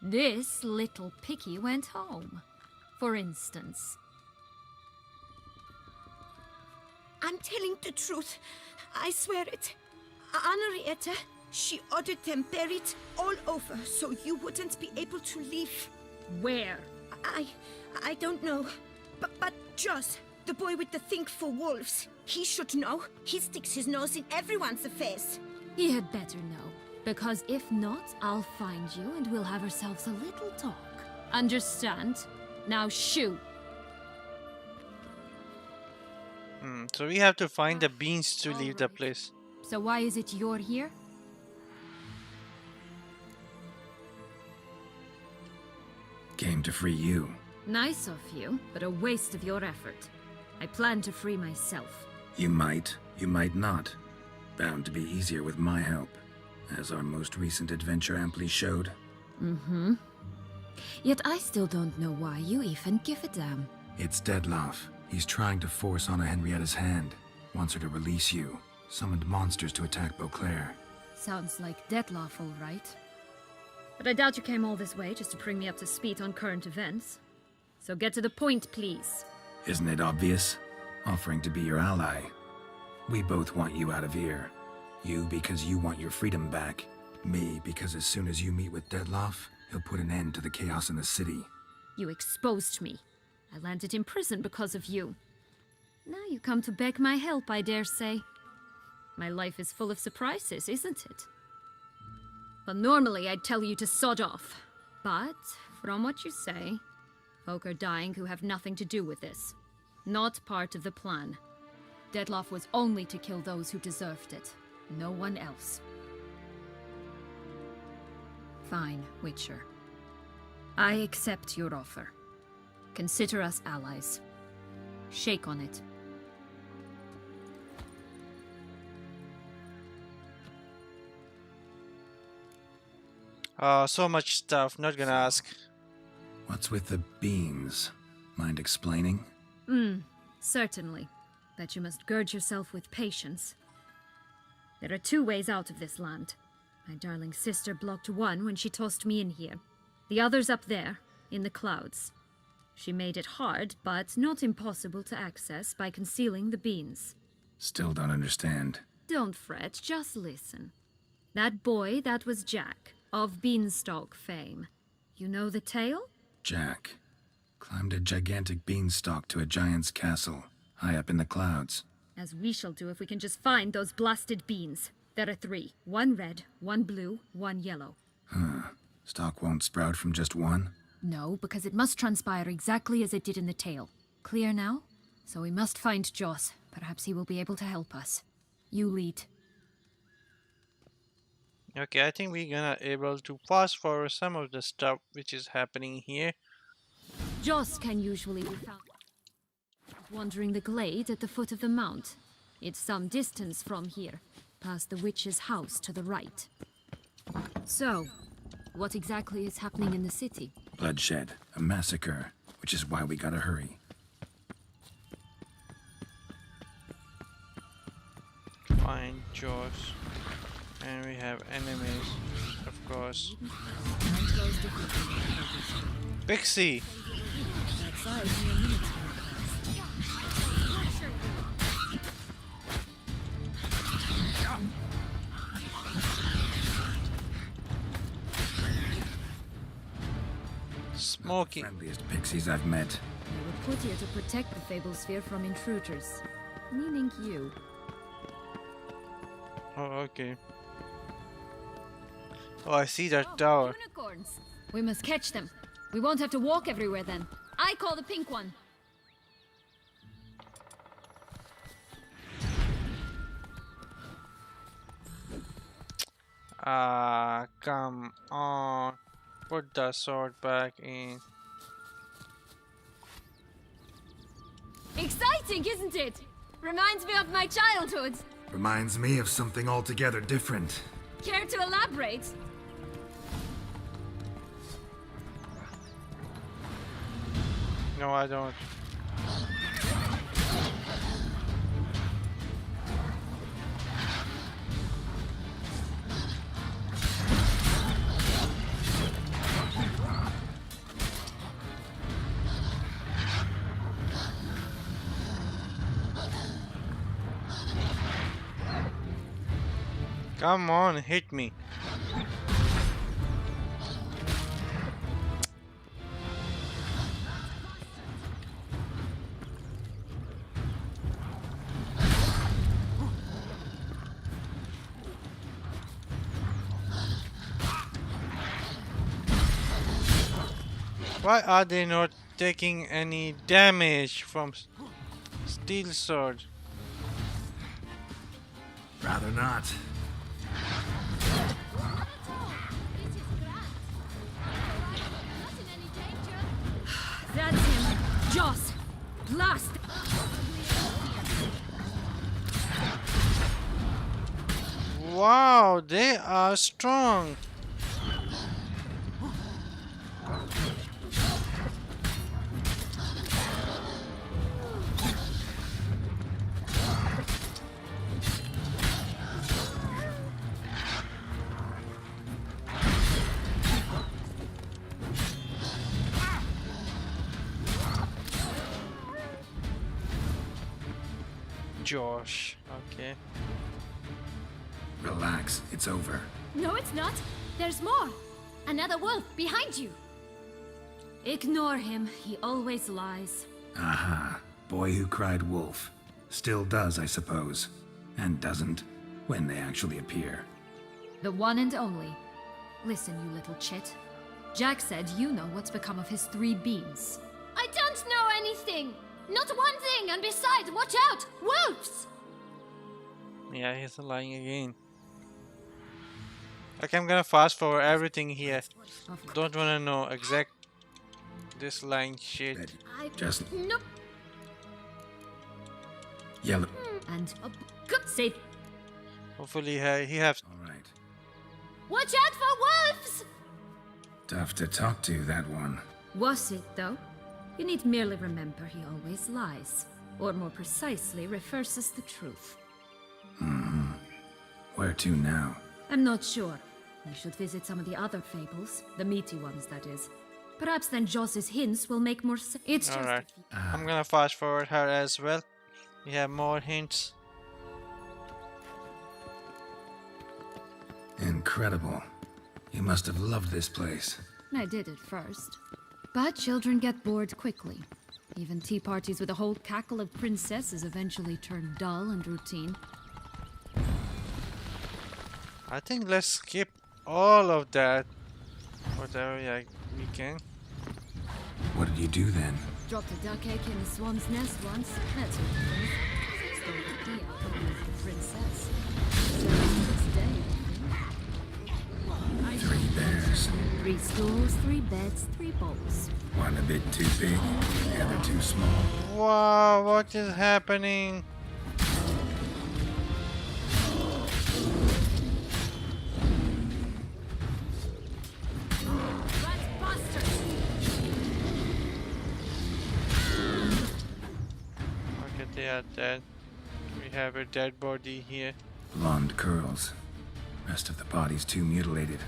This little piggy went home, for instance. I'm telling the truth. I swear it. Henrietta, she ordered them buried all over so you wouldn't be able to leave. Where? I don't know. But Joss, the boy with the thing for wolves, he should know. He sticks his nose in everyone's affairs. He had better know, because if not, I'll find you and we'll have ourselves a little talk. Understand? Now shoo! So we have to find the beans to leave the place. So why is it you're here? Came to free you. Nice of you, but a waste of your effort. I plan to free myself. You might not. Bound to be easier with my help, as our most recent adventure amply showed. Mm-hmm. Yet I still don't know why you even give a damn. It's Dettlaff. He's trying to force Anna Henrietta's hand. Wants her to release you. Summoned monsters to attack Beauclair. Sounds like Dettlaff, all right. But I doubt you came all this way just to bring me up to speed on current events. So get to the point, please. Isn't it obvious? Offering to be your ally. We both want you out of here. You because you want your freedom back. Me because as soon as you meet with Dettlaff, he'll put an end to the chaos in the city. You exposed me. I landed in prison because of you. Now you come to beg my help, I dare say. My life is full of surprises, isn't it? Well, normally I'd tell you to sod off. But, from what you say, folk are dying who have nothing to do with this. Not part of the plan. Dettlaff was only to kill those who deserved it. No one else. Fine, Witcher. I accept your offer. Consider us allies. Shake on it. So much stuff, not gonna ask. What's with the beans? Mind explaining? Certainly. But you must gird yourself with patience. There are two ways out of this land. My darling sister blocked one when she tossed me in here. The other's up there, in the clouds. She made it hard, but not impossible to access by concealing the beans. Still don't understand. Don't fret, just listen. That boy, that was Jack, of Beanstalk fame. You know the tale? Jack climbed a gigantic beanstalk to a giant's castle, high up in the clouds. As we shall do if we can just find those blasted beans. There are 3. 1 red, 1 blue, 1 yellow. Stalk won't sprout from just one? No, because it must transpire exactly as it did in the tale. Clear now? So we must find Joss. Perhaps he will be able to help us. You lead. Okay, I think we're gonna able to fast forward some of the stuff which is happening here. Joss can usually be found wandering the glade at the foot of the mount. It's some distance from here, past the witch's house to the right. So, what exactly is happening in the city? Bloodshed, a massacre, which is why we gotta hurry. Find Joss. And we have enemies, of course. Pixie! Smoky. Friendliest pixies I've met. They were put here to protect the Fableспhere from intruders. Meaning you. Oh, okay. Oh, I see that tower. Unicorns! We must catch them. We won't have to walk everywhere then. I call the pink one. Come on. Put the sword back in. Exciting, isn't it? Reminds me of my childhood. Reminds me of something altogether different. Care to elaborate? No, I don't. Come on, hit me. Why are they not taking any damage from steel sword? Rather not. That's him. Joss. Blast. Wow, they are strong. Josh, okay. Relax, it's over. No, it's not. There's more. Another wolf behind you. Ignore him. He always lies. Aha. Boy who cried wolf. Still does, I suppose. And doesn't. when they actually appear. The one and only. Listen, you little chit. Jack said you know what's become of his 3 beans. I don't know anything! Not one thing, and besides, watch out! Wolves! Yeah, he's lying again. Okay, I'm gonna fast forward everything here. Don't wanna know exact this line shit. Just Nope. yell. And good save. Hopefully he has. All right. Watch out for wolves! Tough to talk to, that one. Was it, though? You need merely remember he always lies. Or more precisely, reverses the truth. Mm-hmm. Where to now? I'm not sure. We should visit some of the other fables. The meaty ones, that is. Perhaps then Joss's hints will make more sense. It's just... Alright. I'm gonna fast forward her as well. We have more hints. Incredible. You must have loved this place. I did at first. But children get bored quickly. Even tea parties with a whole cackle of princesses eventually turn dull and routine. I think let's skip all of that. Whatever we can. What did you do then? Dropped a duck egg in the swan's nest once. That's what it is. Stole the key out of the princess. So this day, 3 bears. 3 stools, 3 beds, 3 bowls. One a bit too big, the other too small. Wow, what is happening? Okay, they are dead. We have a dead body here. Blonde curls. Rest of the body's too mutilated.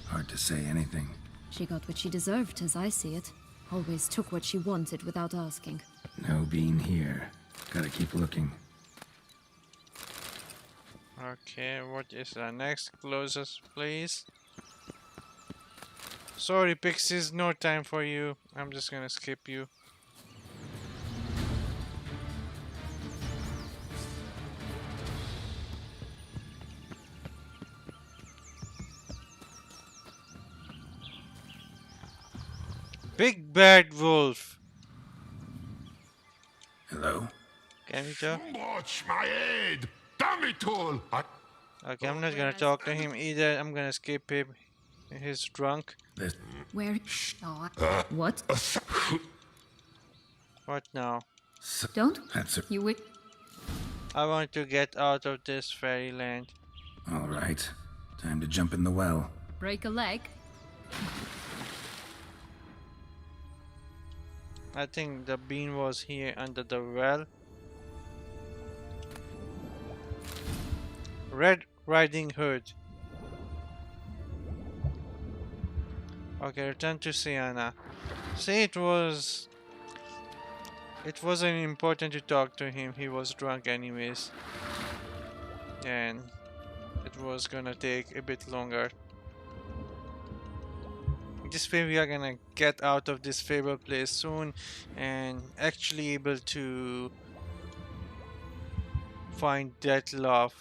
Hard to say anything. She got what she deserved, as I see it. Always took what she wanted without asking. No bean here. Gotta keep looking. Okay, what is the next closest, please? Sorry, Pixies, no time for you. I'm just gonna skip you. Big bad wolf. Hello? Can we talk? Watch my head! Damn it all! Okay, I'm not gonna talk to him either. I'm gonna skip him. He's drunk. Where? What? What now? Don't? You wait. I want to get out of this fairyland. Alright. Time to jump in the well. Break a leg? I think the bean was here under the well. Red Riding Hood. Okay, return to Sienna. See, it wasn't important to talk to him. He was drunk anyways. And it was gonna take a bit longer. This way we are gonna get out of this fable place soon and actually able to find that love.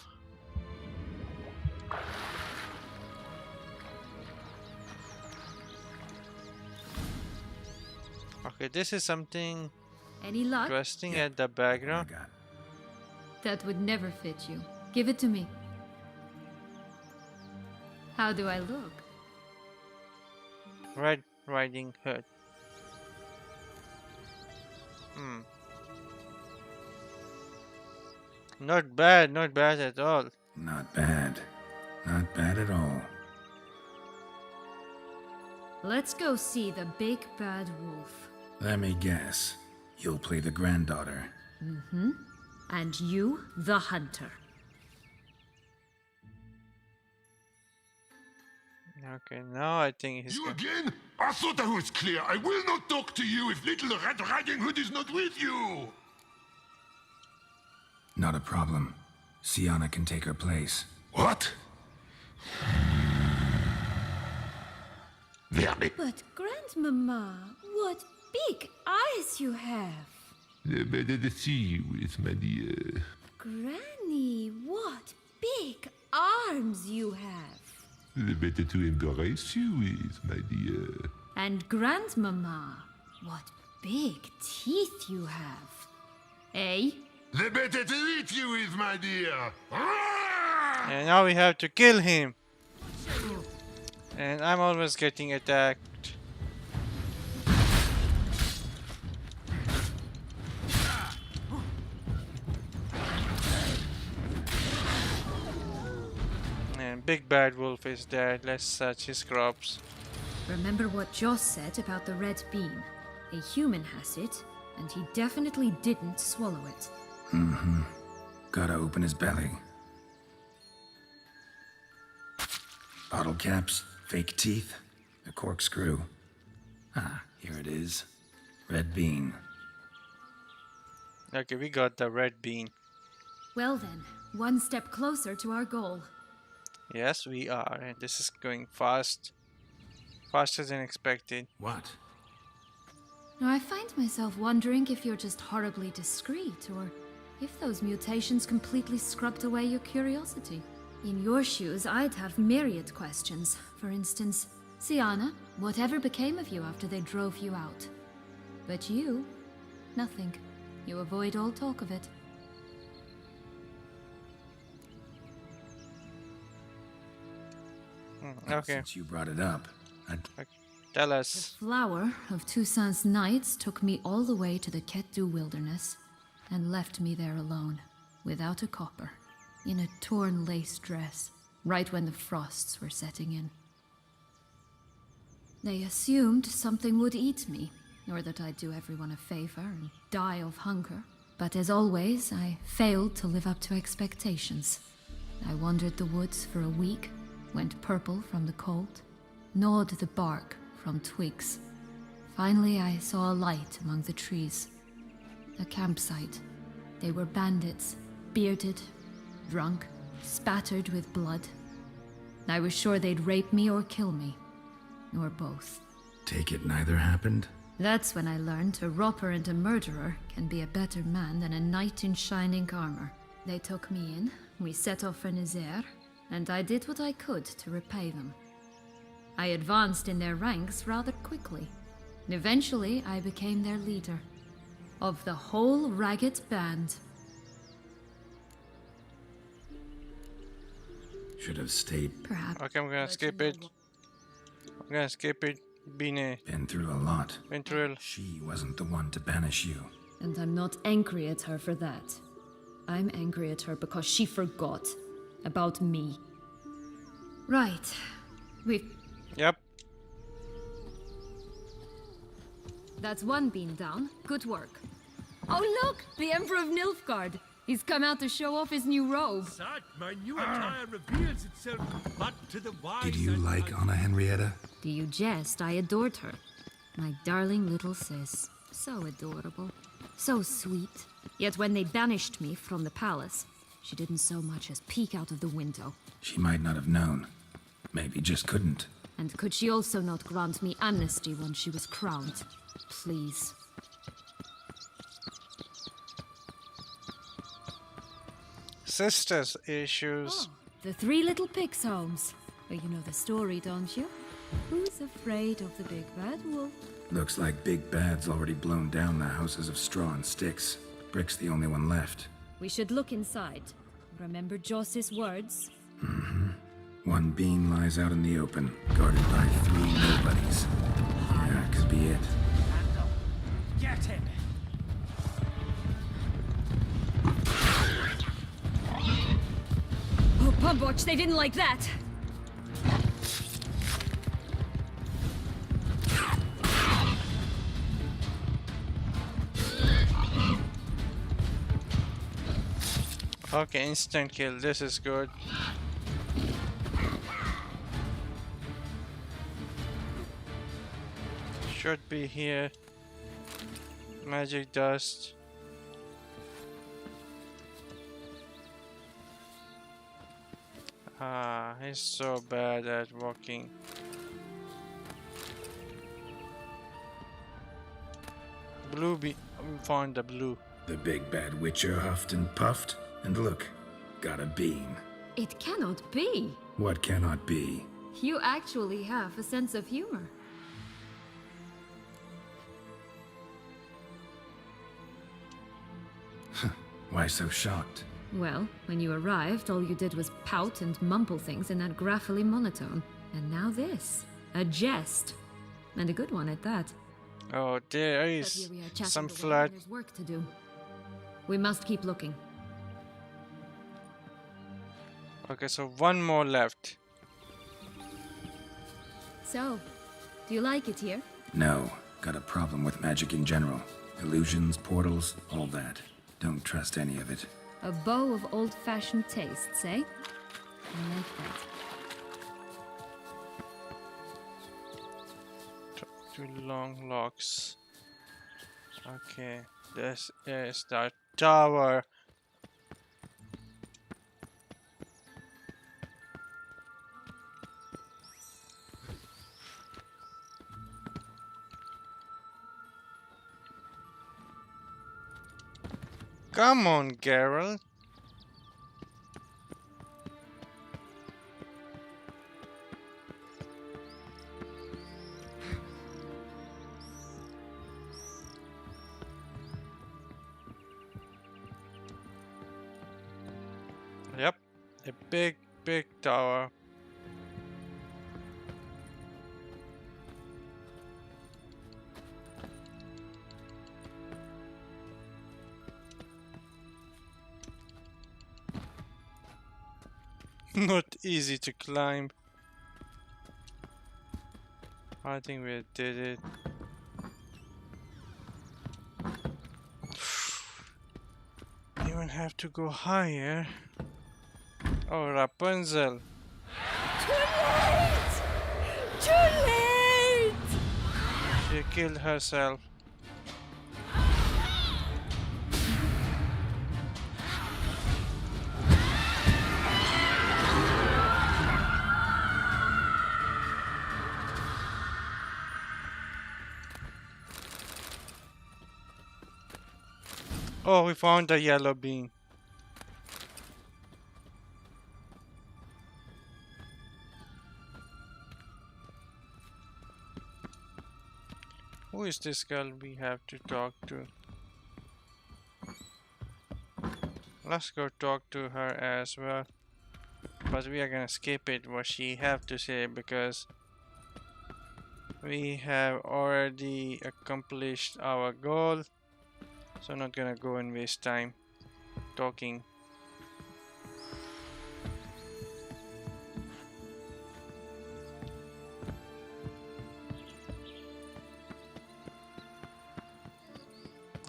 Okay, this is something Any luck? interesting at the background. That would never fit you. Give it to me. How do I look? Red Riding Hood. Not bad at all. Not bad. Not bad at all. Let's go see the big bad wolf. Let me guess. You'll play the granddaughter. Mm-hmm. And you, the hunter. Okay, now I think he's You again? I thought I was clear. I will not talk to you if little Red Riding Hood is not with you. Not a problem. Sienna can take her place. What? But Grandmama, what big eyes you have. Better to see you with my dear. Granny, what big arms you have. The better to embrace you with, my dear. And Grandmama, what big teeth you have. Eh? The better to eat you with, my dear. And now we have to kill him. And I'm always getting attacked. And Big Bad Wolf is dead. Let's search his crops. Remember what Joss said about the red bean. A human has it, and he definitely didn't swallow it. Mm-hmm. Gotta open his belly. Bottle caps, fake teeth, a corkscrew. Ah, here it is. Red bean. Okay, we got the red bean. Well then, one step closer to our goal. Yes, we are. And this is going fast. Faster than expected. What? Now, I find myself wondering if you're just horribly discreet, or if those mutations completely scrubbed away your curiosity. In your shoes, I'd have myriad questions. For instance, Siana, whatever became of you after they drove you out? But you, nothing. You avoid all talk of it. Okay. Since you brought it up, Tell us. The flower of Toussaint's knights took me all the way to the Ketdu wilderness and left me there alone, without a copper, in a torn lace dress, right when the frosts were setting in. They assumed something would eat me, or that I'd do everyone a favor and die of hunger. But as always, I failed to live up to expectations. I wandered the woods for a week, went purple from the cold, gnawed the bark from twigs. Finally, I saw a light among the trees. A campsite. They were bandits, bearded, drunk, spattered with blood. I was sure they'd rape me or kill me. Or both. take it neither happened? That's when I learned a robber and a murderer can be a better man than a knight in shining armor. They took me in, we set off for Nazaire, and I did what I could to repay them. I advanced in their ranks rather quickly. Eventually, I became their leader. Of the whole ragged band. Should have stayed. Perhaps. Okay, I'm gonna skip it. I'm gonna skip it. Been through a lot. Been through. She wasn't the one to banish you. And I'm not angry at her for that. I'm angry at her because she forgot about me. Right. Yep. That's one bean down. Good work. Oh look! The Emperor of Nilfgaard! He's come out to show off his new robe. Sad, my new attire reveals itself but to the wise. Did you like Anna Henrietta? Do you jest? I adored her. My darling little sis. So adorable. So sweet. Yet when they banished me from the palace, she didn't so much as peek out of the window. She might not have known. Maybe just couldn't. And could she also not grant me amnesty when she was crowned? Please. Sisters issues. Oh, the three little pigs' homes. Well, you know the story, don't you? Who's afraid of the big bad wolf? Looks like Big Bad's already blown down the houses of straw and sticks. Brick's the only one left. We should look inside. Remember Joss's words? Mm-hmm. One bean lies out in the open, guarded by 3 nobodies. Yeah, could be it. Get him! Oh, Pumbotch, they didn't like that! Okay, instant kill. This is good. Should be here. Magic dust. Ah, he's so bad at walking. Blue we found the blue. The big bad witcher huffed and puffed, and look, got a bean. It cannot be. What cannot be? You actually have a sense of humor. Why so shocked? Well, when you arrived, all you did was pout and mumble things in that graphily monotone. And now this. A jest. And a good one at that. Oh, there But is here we are chatting some away and flirt. There's work to do. We must keep looking. Okay, so one more left. So, do you like it here? No. Got a problem with magic in general. Illusions, portals, all that. Don't trust any of it. A bow of old-fashioned tastes, eh? I like that. Two long locks. Okay, this is the tower. Come on, Geralt. Yep, a big, big tower. Not easy to climb. I think we did it. Even have to go higher. Oh, Rapunzel. Too late! Too late! She killed herself. Oh, we found the yellow bean. Who is this girl we have to talk to? Let's go talk to her as well. But we are gonna skip it what she have to say because we have already accomplished our goal. So I'm not gonna go and waste time talking.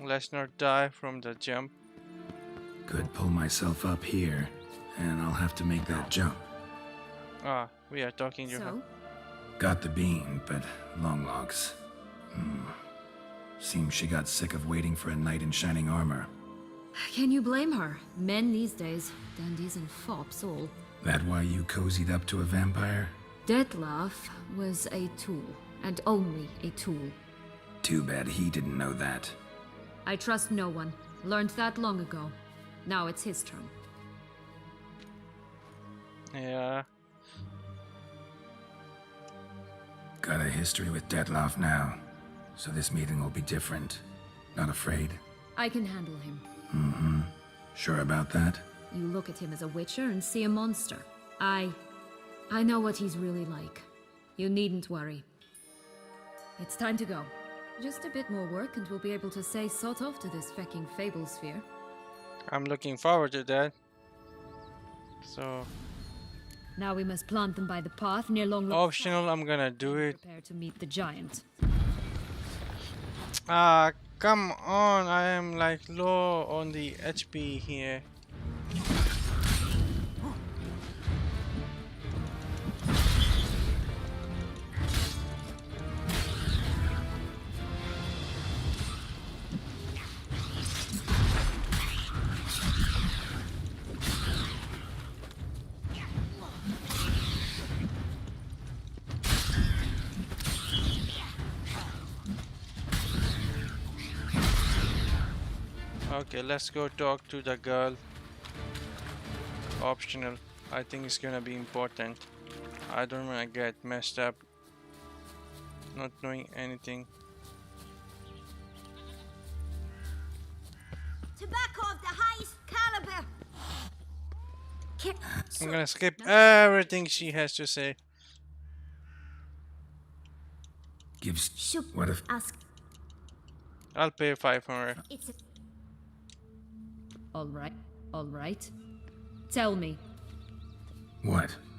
Let's not die from the jump. Could pull myself up here, and I'll have to make that jump. Ah, we are talking to her. So, Got the bean, but long logs. Seems she got sick of waiting for a knight in shining armor. can you blame her? Men these days, dandies and fops all. That why you cozied up to a vampire? Detlef was a tool, and only a tool. Too bad he didn't know that. I trust no one. Learned that long ago. Now it's his turn. Yeah. Got a history with Detlef now, so this meeting will be different. Not afraid? I can handle him. Mm-hmm. Sure about that? You look at him as a witcher and see a monster. I know what he's really like. You needn't worry. It's time to go. Just a bit more work and we'll be able to say sort of to this fecking fable sphere. I'm looking forward to that. So Now we must plant them by the path near Long optional, I'm gonna do it. Prepare to meet the giant. Ah, come on, I am like low on the HP here. Okay, let's go talk to the girl. Optional. I think it's gonna be important. I don't wanna get messed up not knowing anything. Tobacco of the highest caliber. I'm gonna skip everything she has to say. Gives what if Ask. I'll pay 500. It's All right. Tell me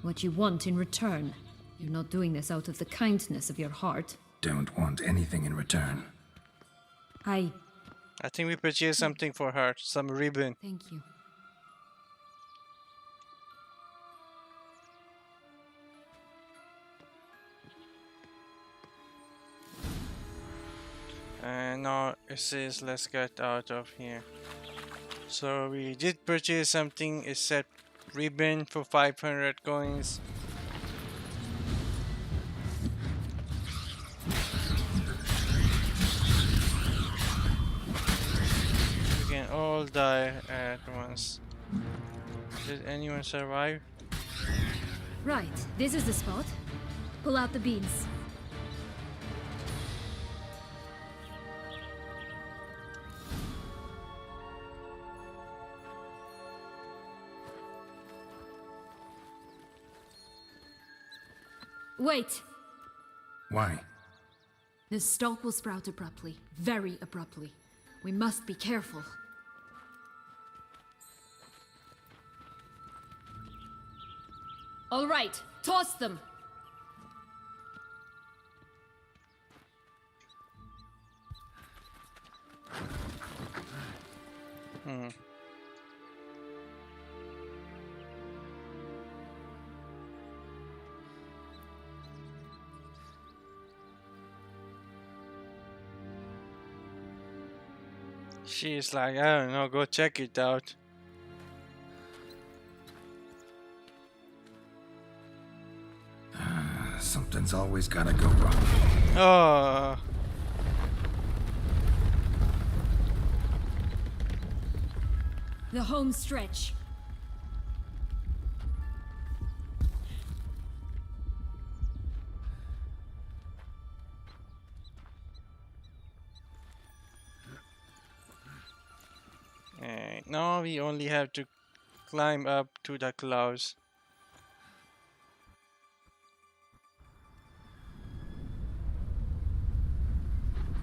what you want in return. You're not doing this out of the kindness of your heart. don't want anything in return. I think we purchased something for her. Some ribbon. Thank you. And now it says let's get out of here. So we did purchase something except ribbon for 500 coins. We can all die at once. Did anyone survive? Right, this is the spot. Pull out the beans. Wait! Why? The stalk will sprout abruptly. Very abruptly. We must be careful. All right, toss them! She's like, I don't know, go check it out. Something's always gotta go wrong. Oh. The home stretch. Now we only have to climb up to the clouds.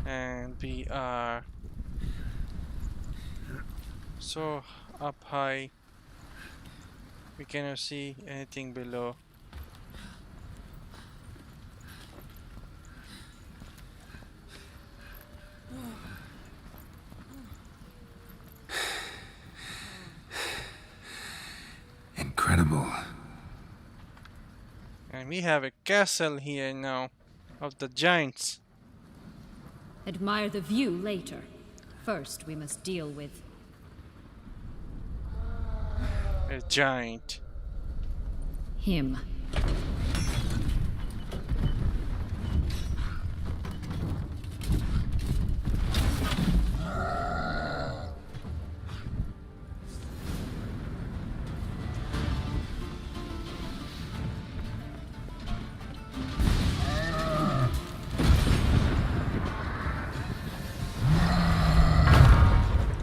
And we are so up high we cannot see anything below. Incredible. And we have a castle here now of the giants. Admire the view later. First, we must deal with A giant. him.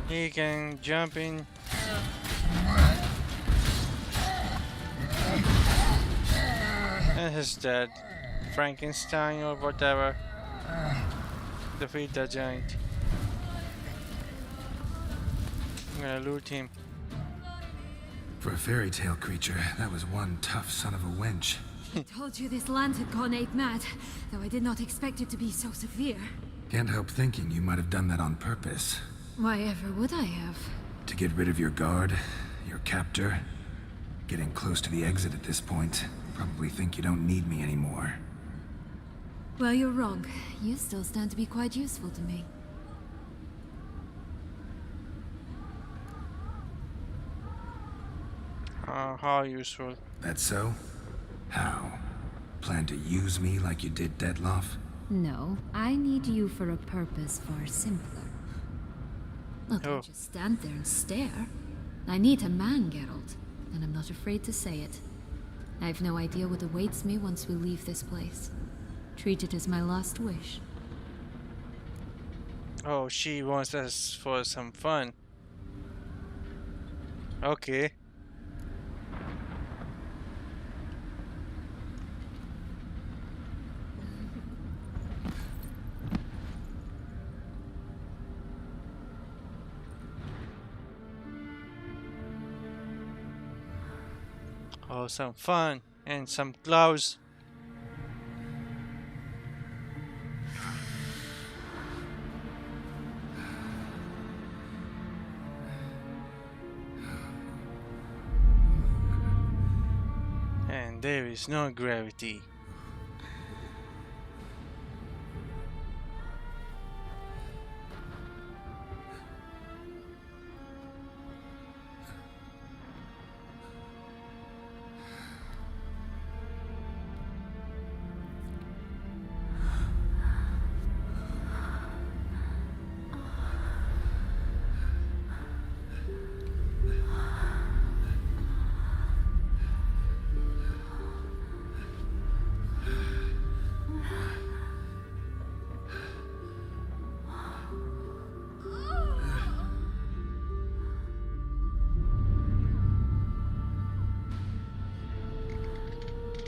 He can jump in. And he's dead. Frankenstein or whatever. Defeat the giant. I'm gonna loot him. For a fairy tale creature, that was one tough son of a wench. I told you this land had gone ape mad, though I did not expect it to be so severe. Can't help thinking you might have done that on purpose. Why ever would I have? To get rid of your guard, your captor. Getting close to the exit at this point. Probably think you don't need me anymore. Well, you're wrong. You still stand to be quite useful to me. How useful. That so? How? Plan to use me like you did Detloff? No, I need you for a purpose far simpler. Look, Oh. don't just stand there and stare. I need a man, Geralt. and I'm not afraid to say it. I have no idea what awaits me once we leave this place. Treat it as my last wish. Oh, she wants us for some fun. Okay. Oh, some fun and some clouds. And there is no gravity.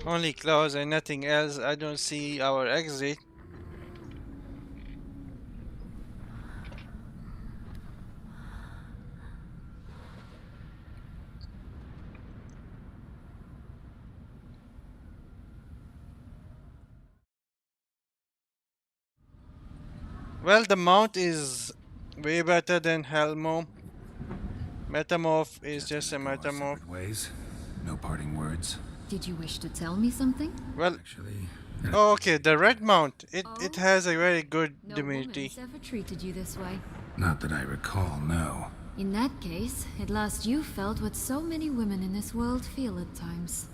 Only clouds and nothing else. I don't see our exit. Well, the mount is way better than Helmo. Metamorph is just a Go our metamorph. separate ways. No parting words. Did you wish to tell me something? Well, Actually, oh, okay, the red mount. It has a very good No divinity. woman's ever treated you this way. not that I recall, no. In that case, at last you felt what so many women in this world feel at times.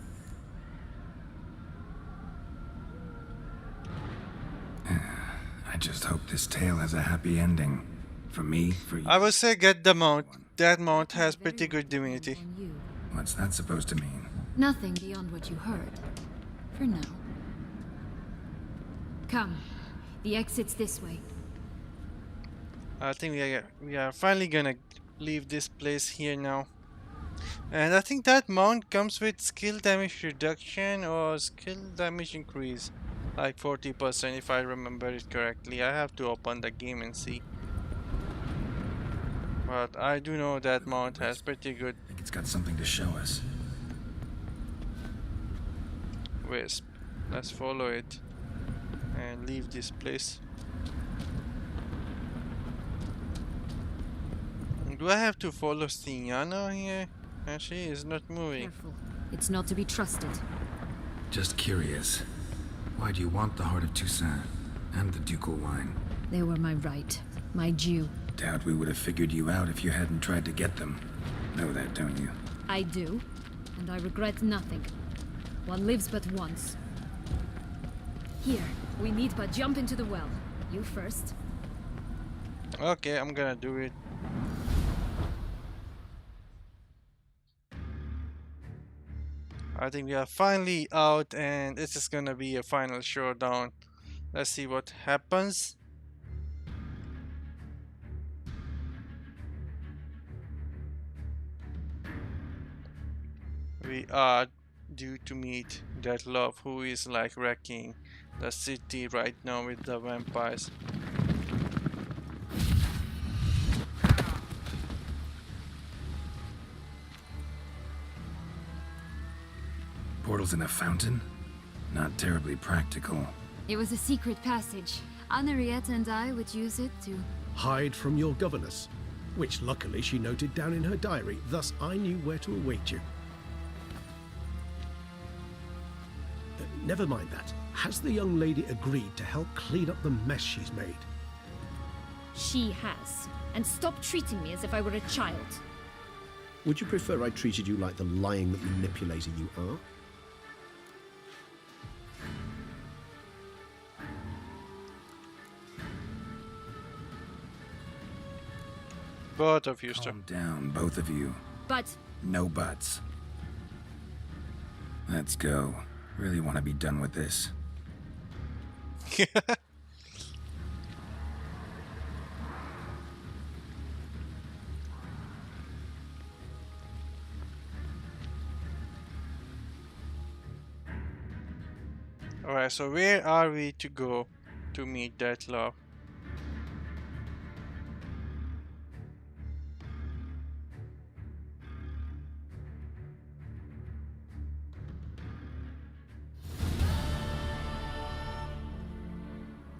I just hope this tale has a happy ending. For me, for you. I would say get the mount. That mount has pretty good divinity. On you. What's that supposed to mean? Nothing beyond what you heard. For now. Come. The exit's this way. I think we are finally gonna leave this place here now. And I think that mount comes with skill damage reduction or skill damage increase. Like 40% if I remember it correctly. I have to open the game and see. But I do know that mount has pretty good I think it's got something to show us. wisp. Let's follow it and leave this place. Do I have to follow Stiana here? And she is not moving. Careful. It's not to be trusted. Just curious. Why do you want the Heart of Toussaint and the ducal wine? They were my right. My due. Doubt we would have figured you out if you hadn't tried to get them. Know that, don't you? I do. And I regret nothing. One lives but once. Here, we need but jump into the well. You first. Okay, I'm gonna do it. I think we are finally out and this is gonna be a final showdown. Let's see what happens. We are due to meet Detlef, who is like wrecking the city right now with the vampires. Portals in a fountain? Not terribly practical. It was a secret passage. Henriette and I would use it to... Hide from your governess, which luckily she noted down in her diary, thus I knew where to await you. Never mind that. Has the young lady agreed to help clean up the mess she's made? She has. And stop treating me as if I were a child. Would you prefer I treated you like the lying manipulator you are? Both of you, sir. Calm down, both of you. But No buts. Let's go. Really want to be done with this. Alright, so where are we to go to meet that love?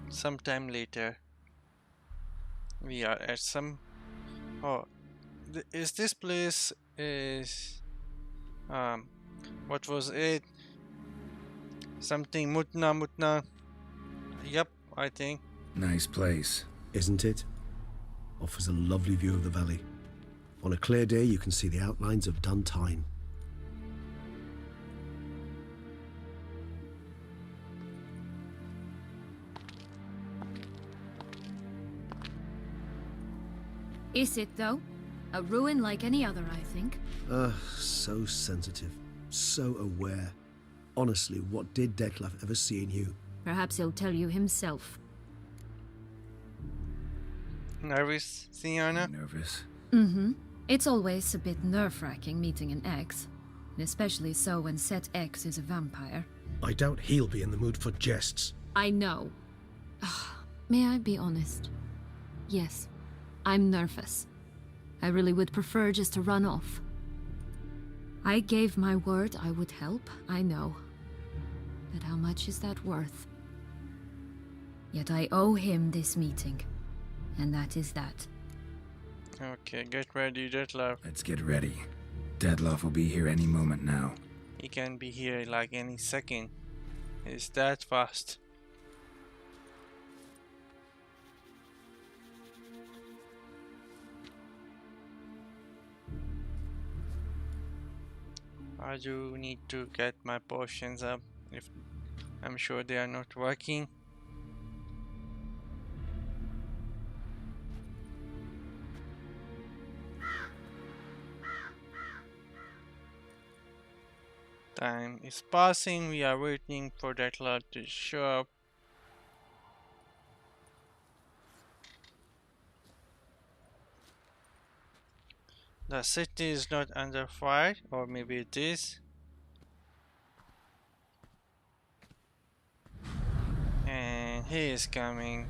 Sometime later, we are at some. Oh, is this place is what was it? Something Mutna. Yep, I think. Nice place. Isn't it? Offers a lovely view of the valley. On a clear day, you can see the outlines of Duntine. Is it, though? A ruin like any other, I think. So sensitive, so aware. Honestly, what did Detlef ever see in you? Perhaps he'll tell you himself. Nervous, Sienna? Nervous? Mm-hmm. It's always a bit nerve-wracking meeting an ex. And especially so when said ex is a vampire. I doubt he'll be in the mood for jests. I know. May I be honest? Yes, I'm nervous. I really would prefer just to run off. I gave my word I would help, I know. But how much is that worth? Yet I owe him this meeting. And that is that. Okay, get ready, Detlef. Let's get ready. Detlef will be here any moment now. He can be here like any second. It's that fast. I do need to get my potions up. If I'm sure they are not working. Time is passing. We are waiting for that lot to show up. The city is not under fire, or maybe it is. And he is coming.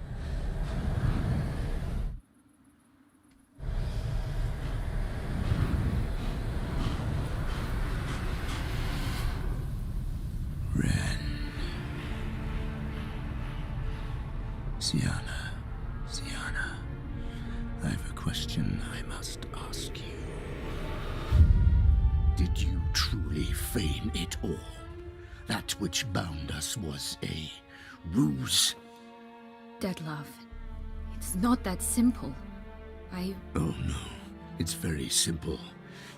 Sienna, I have a question I must ask you. Did you truly feign it all? That which bound us was a ruse? Detlef, it's not that simple. Oh no, it's very simple.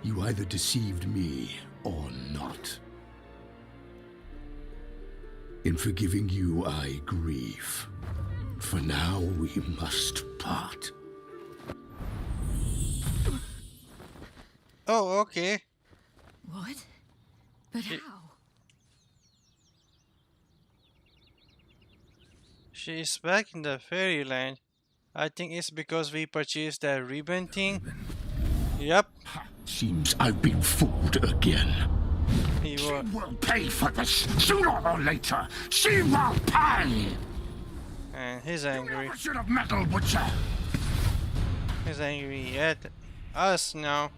You either deceived me or not. In forgiving you, I grieve. For now, we must part. Oh, okay. What? But how? She is back in the fairyland. I think it's because we purchased that ribbon thing. Yep. Seems I've been fooled again. She will pay for this sooner or later. She will pay. And he's angry. You should have meddled with you. He's angry at us now.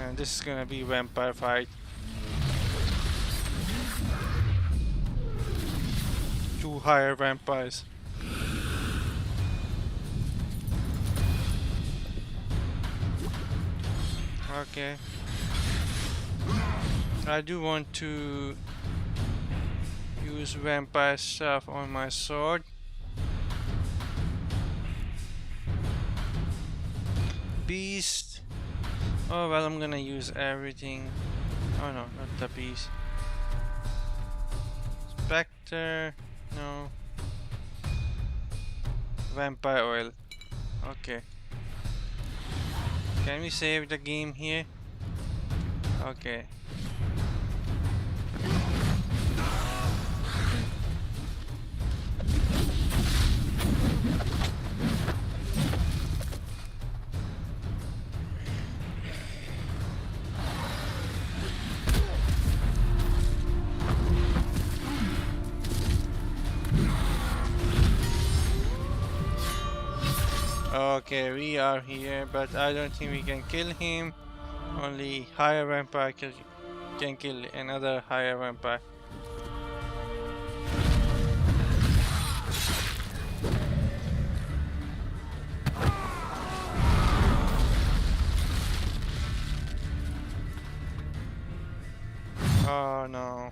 And this is gonna be vampire fight. Two higher vampires. Okay. I do want to use vampire stuff on my sword. Beast. Oh well, I'm gonna use everything. Oh no, not the bees. Spectre. No. Vampire oil. Okay. Can we save the game here? Okay. Okay, we are here, but I don't think we can kill him. Only higher vampire can kill another higher vampire. Oh no.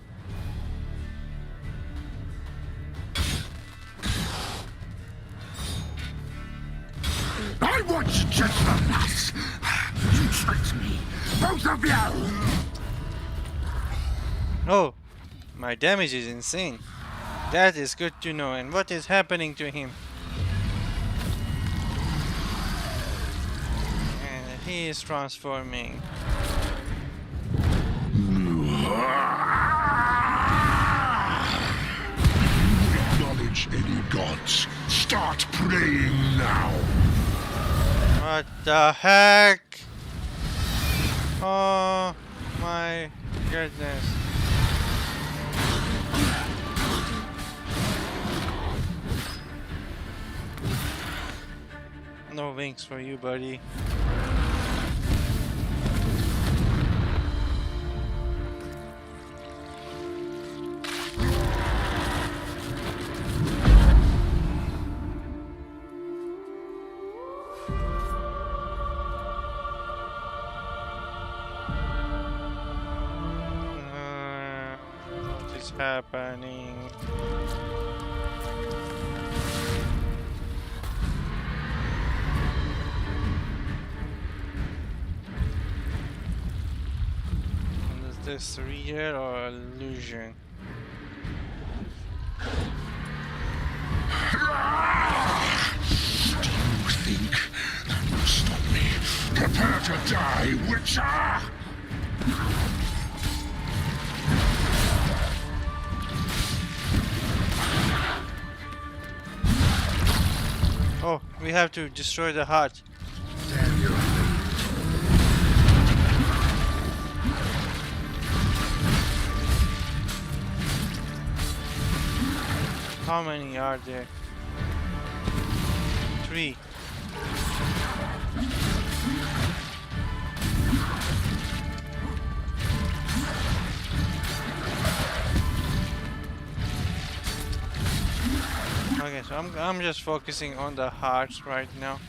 I want gentleness. You tricked me, both of you. Oh, my damage is insane. That is good to know. And what is happening to him? And he is transforming. Acknowledge any gods. Start praying now. What the heck? Oh my goodness. No wings for you, buddy. What is happening? Is this real or illusion? Do you think that will stop me? Prepare to die, Witcher! Oh, we have to destroy the heart. Damn you. How many are there? 3. Okay, so I'm just focusing on the hearts right now.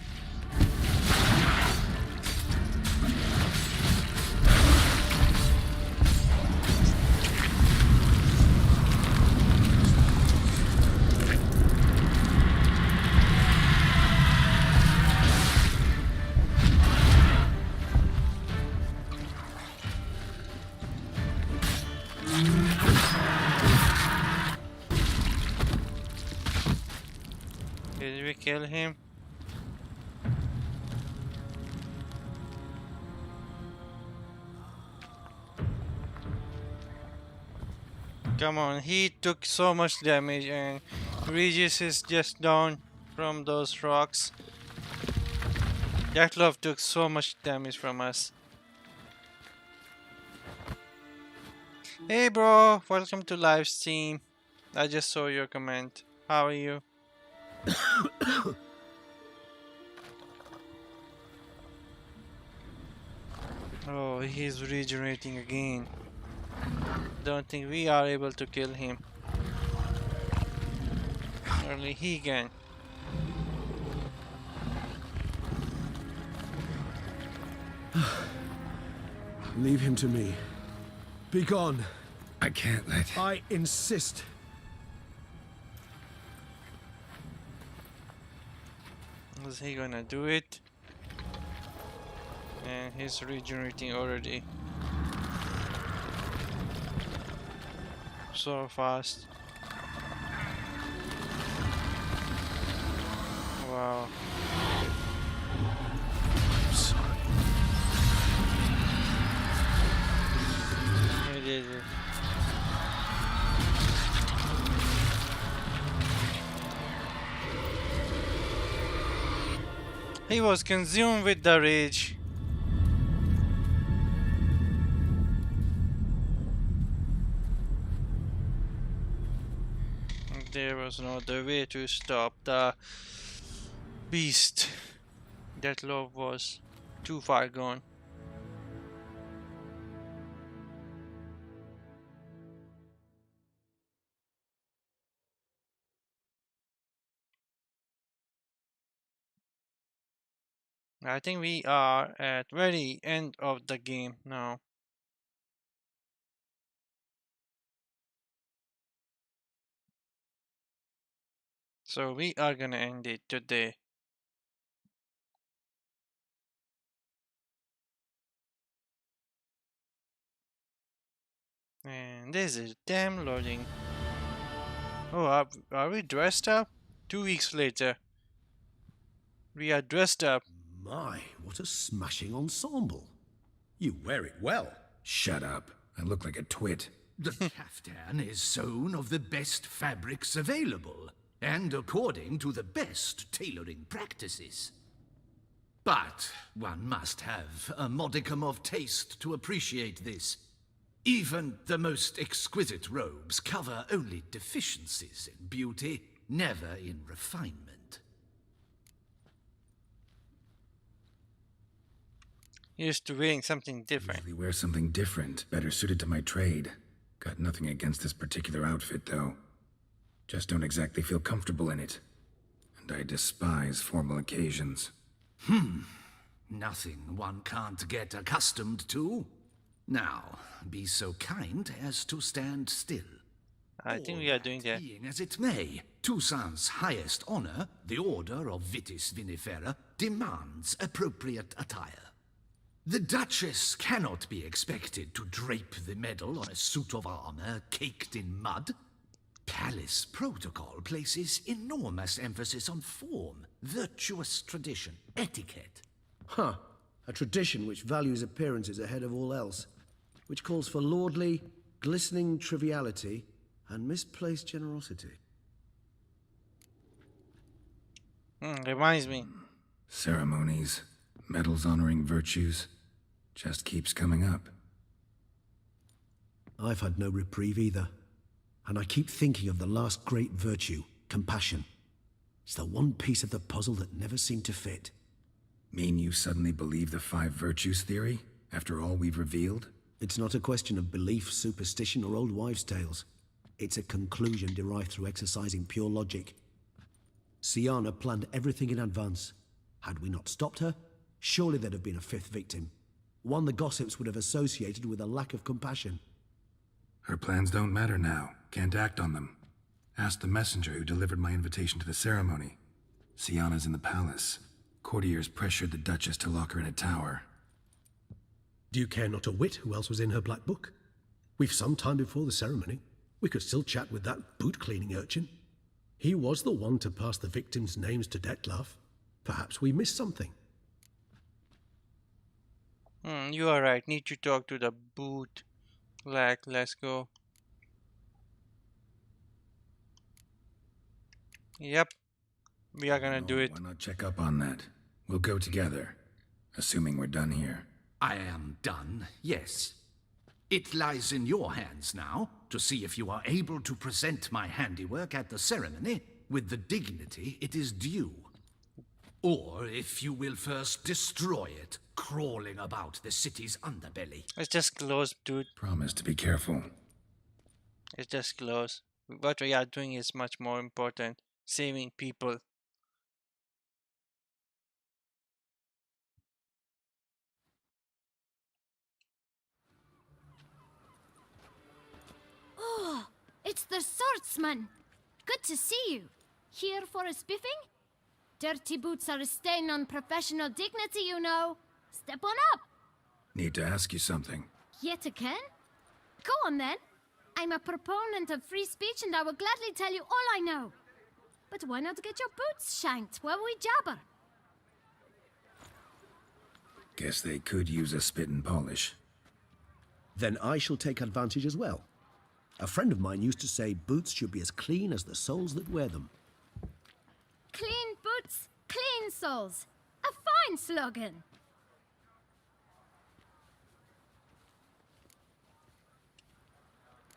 Did we kill him? Come on, he took so much damage and Regis is just down from those rocks. That love took so much damage from us. Hey bro, welcome to live stream. I just saw your comment. How are you? Oh, he's regenerating again. Don't think we are able to kill him. Only he can. Leave him to me. Be gone. I can't let... I insist. Is he gonna do it? And he's regenerating already. so fast. Wow. I'm sorry. He did it. He was consumed with the rage. There was no other way to stop the beast. That love was too far gone. I think we are at very end of the game now. So we are gonna end it today. And this is damn loading. Oh, are we dressed up? 2 weeks later. We are dressed up. My, what a smashing ensemble. You wear it well. Shut up. I look like a twit. The caftan is sewn of the best fabrics available, and according to the best tailoring practices. But one must have a modicum of taste to appreciate this. Even the most exquisite robes cover only deficiencies in beauty, never in refinement. Used to wearing something different. Usually wear something different, better suited to my trade. Got nothing against this particular outfit, though. Just don't exactly feel comfortable in it. And I despise formal occasions. Nothing one can't get accustomed to. Now, be so kind as to stand still. I think we are doing that. Being as it may, Toussaint's highest honor, the Order of Vitis Vinifera, demands appropriate attire. The Duchess cannot be expected to drape the medal on a suit of armor caked in mud. Palace protocol places enormous emphasis on form, virtuous tradition, etiquette. Huh. A tradition which values appearances ahead of all else. Which calls for lordly, glistening triviality and misplaced generosity. Reminds me. Ceremonies, medals honoring virtues, just keeps coming up. I've had no reprieve either. And I keep thinking of the last great virtue, compassion. It's the one piece of the puzzle that never seemed to fit. Mean you suddenly believe the 5 virtues theory, after all we've revealed? It's not a question of belief, superstition, or old wives' tales. It's a conclusion derived through exercising pure logic. Siana planned everything in advance. Had we not stopped her, surely there'd have been a 5th victim. One the gossips would have associated with a lack of compassion. Her plans don't matter now. Can't act on them. Ask the messenger who delivered my invitation to the ceremony. Siana's in the palace. Courtiers pressured the Duchess to lock her in a tower. Do you care not a whit who else was in her black book? We've some time before the ceremony. We could still chat with that boot-cleaning urchin. He was the one to pass the victims' names to Dettlaff. Perhaps we missed something. You are right. Need to talk to the boot. Let's go. Yep. We are gonna do it. Why not check up on that? We'll go together. Assuming we're done here. I am done, yes. It lies in your hands now to see if you are able to present my handiwork at the ceremony with the dignity it is due. Or if you will first destroy it, crawling about the city's underbelly. It's just close, dude. Promise to be careful. It's just close. What we are doing is much more important. Saving people. Oh, it's the swordsman. Good to see you. Here for a spiffing? Dirty boots are a stain on professional dignity, you know. Step on up. Need to ask you something. Yet again? Go on then. I'm a proponent of free speech and I will gladly tell you all I know. But why not get your boots shanked while we jabber? Guess they could use a spit and polish. Then I shall take advantage as well. A friend of mine used to say boots should be as clean as the soles that wear them. Clean boots, clean soles. A fine slogan.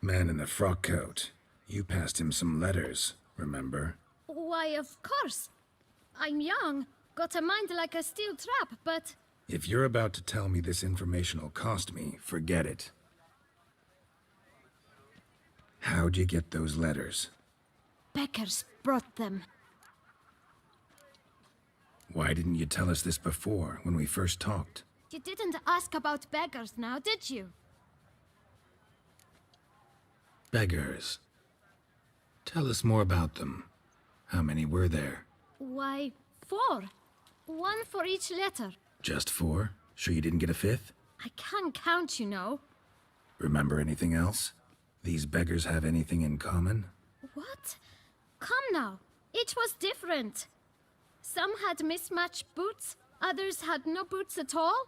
Man in the frock coat. You passed him some letters, remember? Why, of course. I'm young, got a mind like a steel trap, but... If you're about to tell me this information will cost me, forget it. How'd you get those letters? Beggars brought them. Why didn't you tell us this before, when we first talked? You didn't ask about beggars now, did you? Beggars. Tell us more about them. How many were there? Why, 4. 1 for each letter. Just 4? Sure you didn't get a 5th? I can't count, you know. Remember anything else? These beggars have anything in common? What? Come now. Each was different. Some had mismatched boots, others had no boots at all.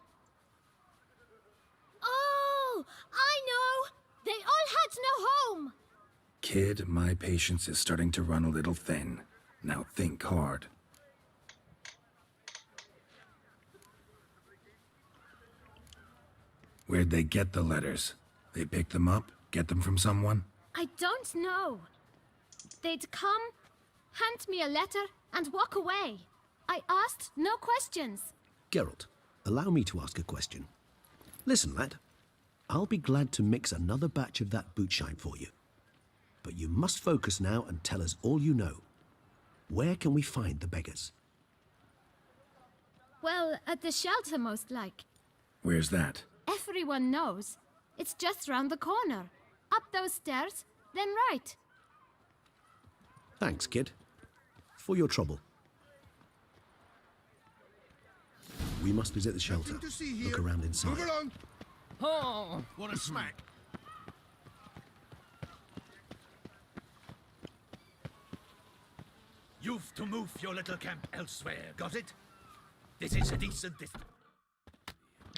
Oh, I know! They all had no home! Kid, my patience is starting to run a little thin. Now think hard. Where'd they get the letters? They picked them up? Get them from someone? I don't know. They'd come, hand me a letter, and walk away. I asked no questions. Geralt, allow me to ask a question. Listen, lad. I'll be glad to mix another batch of that bootshine for you. But you must focus now and tell us all you know. Where can we find the beggars? Well, at the shelter, most like. Where's that? Everyone knows. It's just round the corner. Up those stairs, then right. Thanks, kid. For your trouble. We must visit the shelter. Look around inside. Move along. Oh, What a smack. You've to move your little camp elsewhere, got it? This is a decent distance.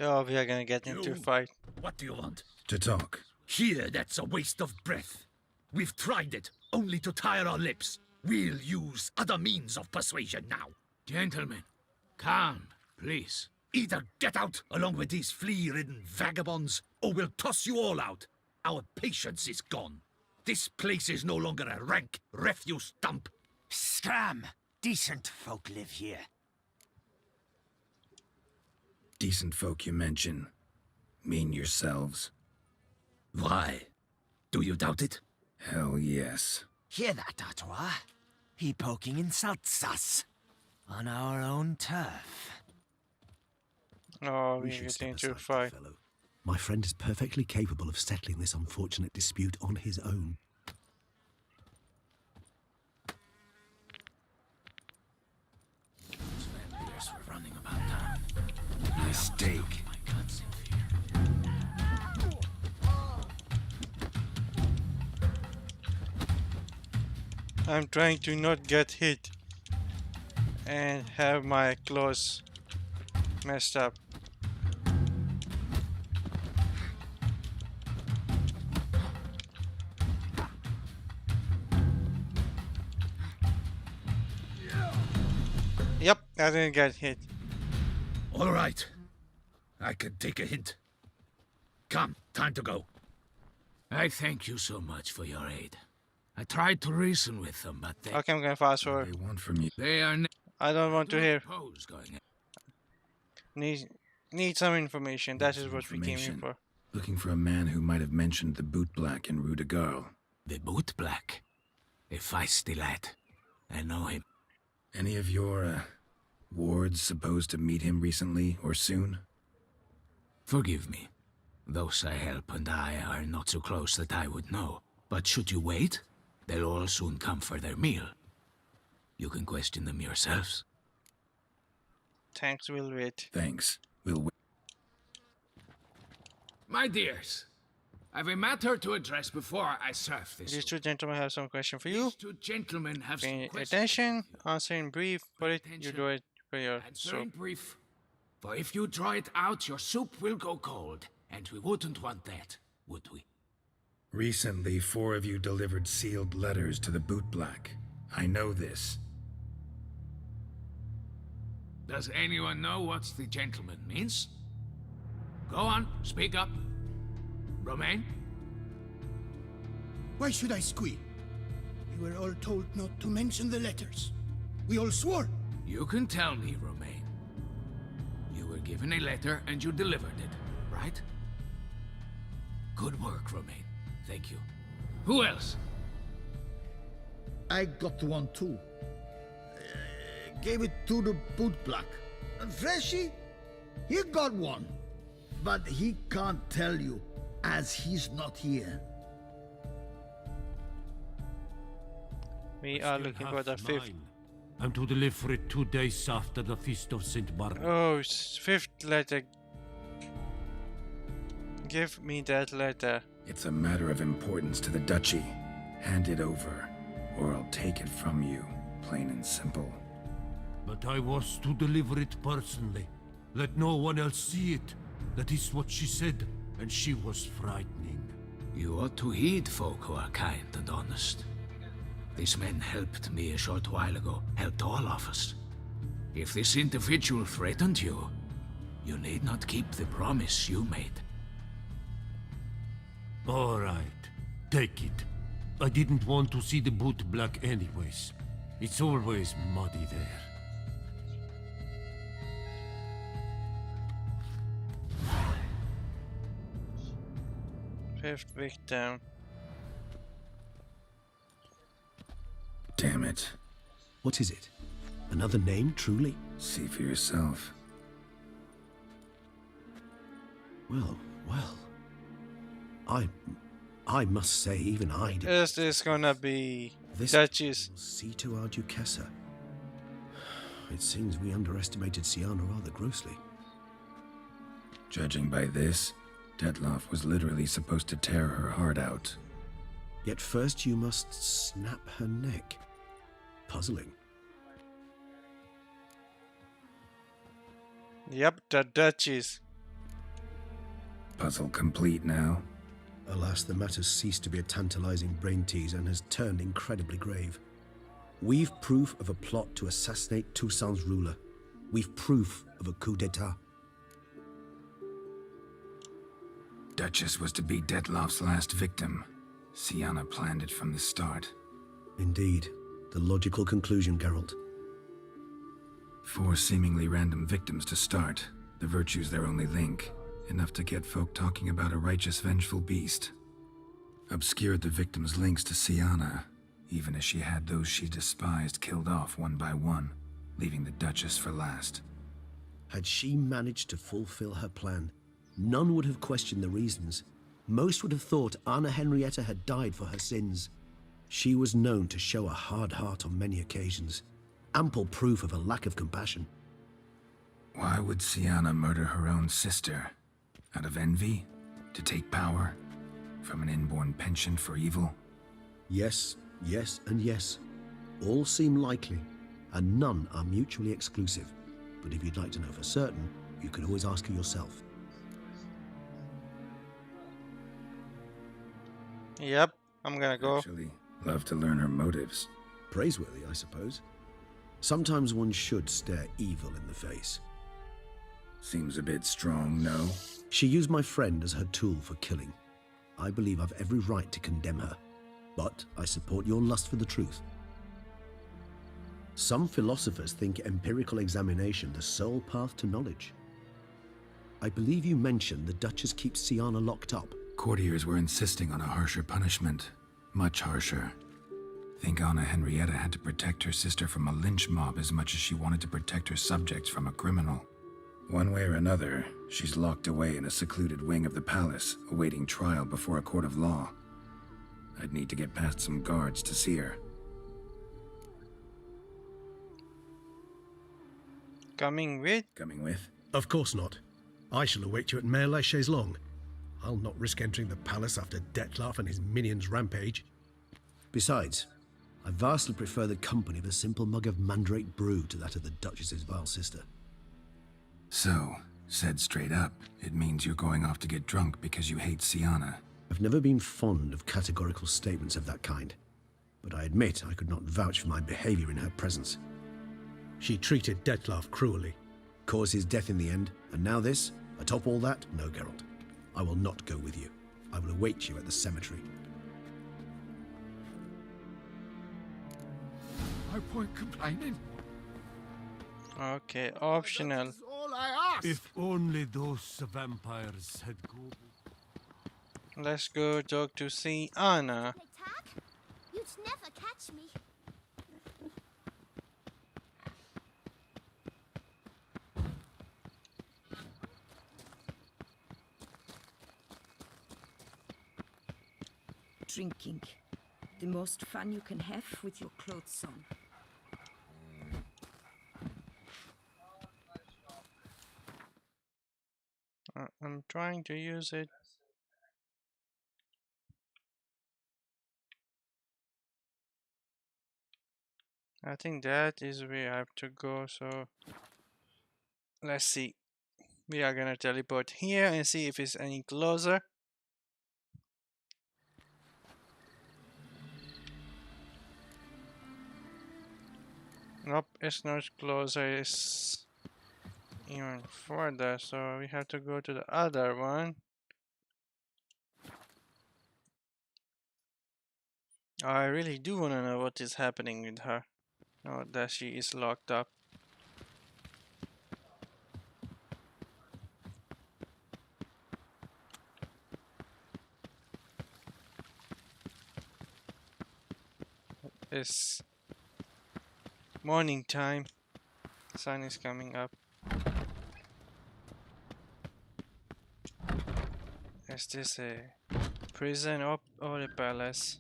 Oh, we are gonna get into a fight. What do you want? To talk. Here, that's a waste of breath. We've tried it, only to tire our lips. We'll use other means of persuasion now. Gentlemen, calm, please. Either get out along with these flea-ridden vagabonds, or we'll toss you all out. Our patience is gone. This place is no longer a rank refuse dump. Scram! Decent folk live here. Decent folk you mention. Mean yourselves? Why? Do you doubt it? Hell yes. Hear that, Artois? He poking insults us. On our own turf. Oh, We we should get step into a aside, fight. fellow. My friend is perfectly capable of settling this unfortunate dispute on his own. Vampires were running about town. Mistake. I'm trying to not get hit and have my claws messed up. Yep, I didn't get hit. All right. I can take a hint. Come, time to go. I thank you so much for your aid. I tried to reason with them, but they... Okay, I'm gonna fast What forward. they want from you. They are... I don't want to hear. Pose going Need some information. That is what we came here Information. for. Looking for a man who might have mentioned the boot black in Rue de Garl. The boot black. A feisty lad. I know him. Any of your, wards supposed to meet him recently or soon? Forgive me. Those I help and I are not so close that I would know. But should you wait, they'll all soon come for their meal. You can question them yourselves. Thanks, we'll wait. Thanks. We'll wait. My dears, I've a matter to address before I serve this. These two gentlemen have some question for you. These two gentlemen have some Pay questions attention. for you. Answer in brief. Put it. You do it for your Answer soup. in brief. For if you draw it out, your soup will go cold. And we wouldn't want that, would we? Recently, 4 of you delivered sealed letters to the bootblack. I know this. Does anyone know what the gentleman means? Go on, speak up. Romain? Why should I squeal? We were all told not to mention the letters. We all swore. You can tell me, Romain. You were given a letter and you delivered it, right? Good work, Romain. Thank you. Who else? I got one too. Gave it to the bootblack. And Freshie, he got one. But he can't tell you, as he's not here. We are looking for the fifth. I'm to deliver it 2 days after the Feast of St. Barbara. Oh, fifth letter. Give me that letter. It's a matter of importance to the duchy. Hand it over, or I'll take it from you, plain and simple. But I was to deliver it personally. Let no one else see it. That is what she said, and she was frightening. You ought to heed folk who are kind and honest. These men helped me a short while ago, helped all of us. If this individual threatened you, you need not keep the promise you made. All right, take it. I didn't want to see the bootblack anyways. It's always muddy there. Fifth victim. Damn it. What is it? Another name, truly? See for yourself. Well. I must say, even I didn't. Is this gonna be This Duchess? see to our Duchessa. It seems we underestimated Sienna rather grossly. Judging by this, Detloff was literally supposed to tear her heart out. Yet first you must snap her neck. Puzzling. Yep, the Duchess. Puzzle complete now. Alas, the matter's ceased to be a tantalizing brain tease and has turned incredibly grave. We've proof of a plot to assassinate Toussaint's ruler. We've proof of a coup d'etat. Duchess was to be Detloff's last victim. Sienna planned it from the start. Indeed. The logical conclusion, Geralt. 4 seemingly random victims to start. The virtue's their only link. Enough to get folk talking about a righteous, vengeful beast. Obscured the victims' links to Sienna, even as she had those she despised killed off one by one, leaving the Duchess for last. Had she managed to fulfill her plan, none would have questioned the reasons. Most would have thought Anna Henrietta had died for her sins. She was known to show a hard heart on many occasions. Ample proof of a lack of compassion. Why would Sienna murder her own sister? Out of envy? To take power? From an inborn penchant for evil? Yes, yes, and yes. All seem likely, and none are mutually exclusive. But if you'd like to know for certain, you can always ask her yourself. Yep, I'm gonna go. Actually, love to learn her motives. Praiseworthy, I suppose. Sometimes one should stare evil in the face. Seems a bit strong, no? She used my friend as her tool for killing. I believe I've every right to condemn her, but I support your lust for the truth. Some philosophers think empirical examination the sole path to knowledge. I believe you mentioned the Duchess keeps Sienna locked up. Courtiers were insisting on a harsher punishment. Much harsher. Think Anna Henrietta had to protect her sister from a lynch mob as much as she wanted to protect her subjects from a criminal. One way or another, she's locked away in a secluded wing of the palace, awaiting trial before a court of law. I'd need to get past some guards to see her. Coming with? Coming with? Of course not. I shall await you at Mère la Chaise Longue. I'll not risk entering the palace after Dettlaff and his minions rampage. Besides, I vastly prefer the company of a simple mug of mandrake brew to that of the Duchess's vile sister. So, said straight up, it means you're going off to get drunk because you hate Sienna. I've never been fond of categorical statements of that kind, but I admit I could not vouch for my behavior in her presence. She treated Dettlaff cruelly. Caused his death in the end, and now this? Atop all that? No, Geralt. I will not go with you. I will await you at the cemetery. No point complaining. Okay, optional. That's all I ask. If only those vampires had gone. Let's go talk to Sienna. You'd never catch me. Drinking. The most fun you can have with your clothes on. I'm trying to use it. I think that is where I have to go, so let's see. We are gonna teleport here and see if it's any closer. Nope, it's not closer, it's even further, so we have to go to the other one. I really do want to know what is happening with her. Oh, that she is locked up. It's morning time. Sun is coming up. Is this a prison or a palace?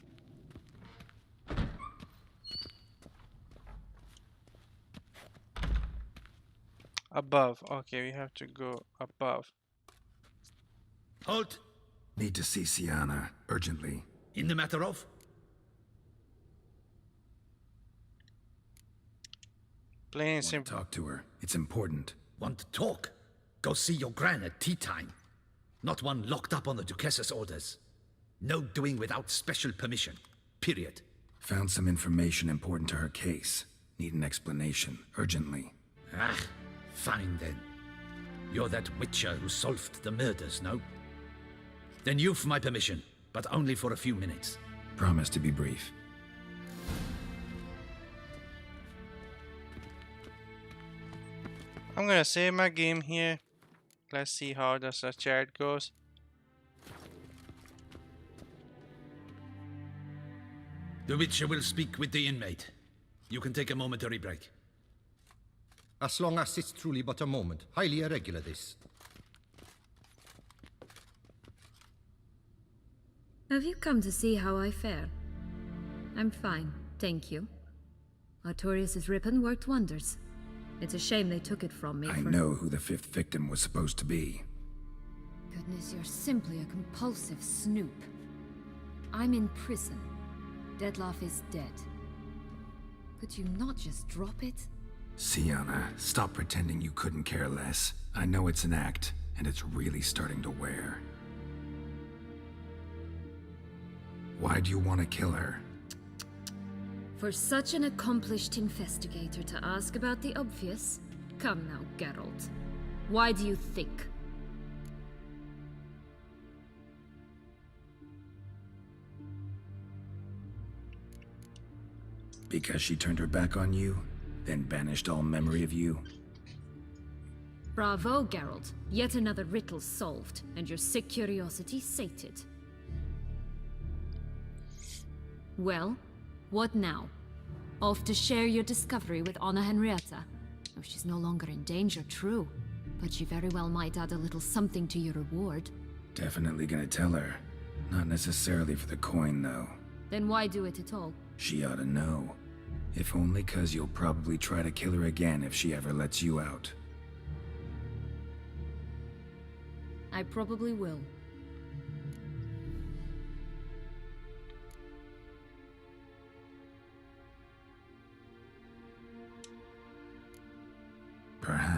Above. Okay, we have to go above. Halt! Need to see Sienna, urgently. In the matter of? Plain and simple. Talk to her. It's important. Want to talk? Go see your gran at tea time. Not one locked up on the Duchess's orders. No doing without special permission. Period. Found some information important to her case. Need an explanation, urgently. Ah, fine then. You're that witcher who solved the murders, no? Then you've my permission, but only for a few minutes. Promise to be brief. I'm gonna save my game here. Let's see how the chat goes. The witcher will speak with the inmate. You can take a momentary break. As long as it's truly but a moment. Highly irregular, this. Have you come to see how I fare? I'm fine, thank you. Artorius' ribbon worked wonders. It's a shame they took it from me. I know who the fifth victim was supposed to be. Goodness, you're simply a compulsive snoop. I'm in prison. Dettlaff is dead. Could you not just drop it? Sienna, stop pretending you couldn't care less. I know it's an act, and it's really starting to wear. Why do you want to kill her? For such an accomplished investigator to ask about the obvious? Come now, Geralt. Why do you think? Because she turned her back on you, then banished all memory of you? Bravo, Geralt. Yet another riddle solved, and your sick curiosity sated. Well, what now? Off to share your discovery with Anna Henrietta? Oh, she's no longer in danger, true. But she very well might add a little something to your reward. Definitely gonna tell her. Not necessarily for the coin, though. Then why do it at all? She ought to know. If only 'cause you'll probably try to kill her again if she ever lets you out. I probably will.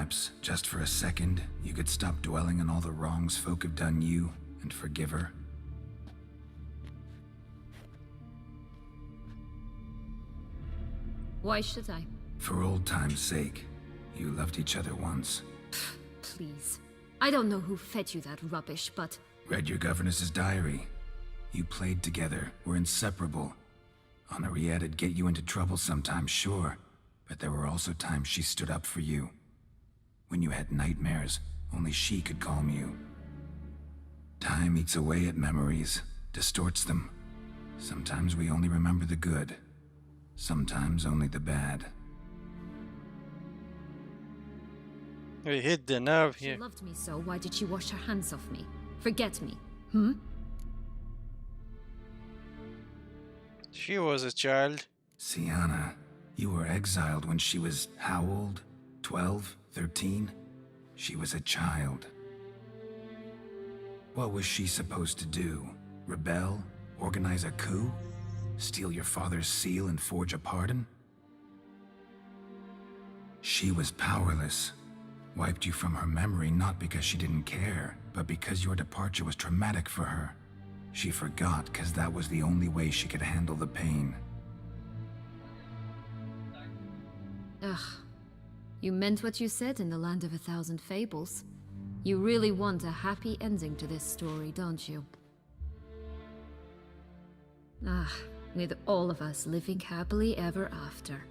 Perhaps, just for a second, you could stop dwelling on all the wrongs folk have done you and forgive her? Why should I? For old time's sake. You loved each other once. Please. I don't know who fed you that rubbish, but... Read your governess's diary. You played together, were inseparable. Henriette'd get you into trouble sometimes, sure. But there were also times she stood up for you. When you had nightmares, only she could calm you. Time eats away at memories, distorts them. Sometimes we only remember the good. Sometimes only the bad. We hit the nerve here. She loved me so, why did she wash her hands off me? Forget me, hmm? She was a child. Sienna, you were exiled when she was how old? 12? 13? She was a child. What was she supposed to do? Rebel? Organize a coup? Steal your father's seal and forge a pardon? She was powerless. Wiped you from her memory not because she didn't care, but because your departure was traumatic for her. She forgot because that was the only way she could handle the pain. Ugh. You meant what you said in the Land of a Thousand Fables. You really want a happy ending to this story, don't you? Ah, with all of us living happily ever after.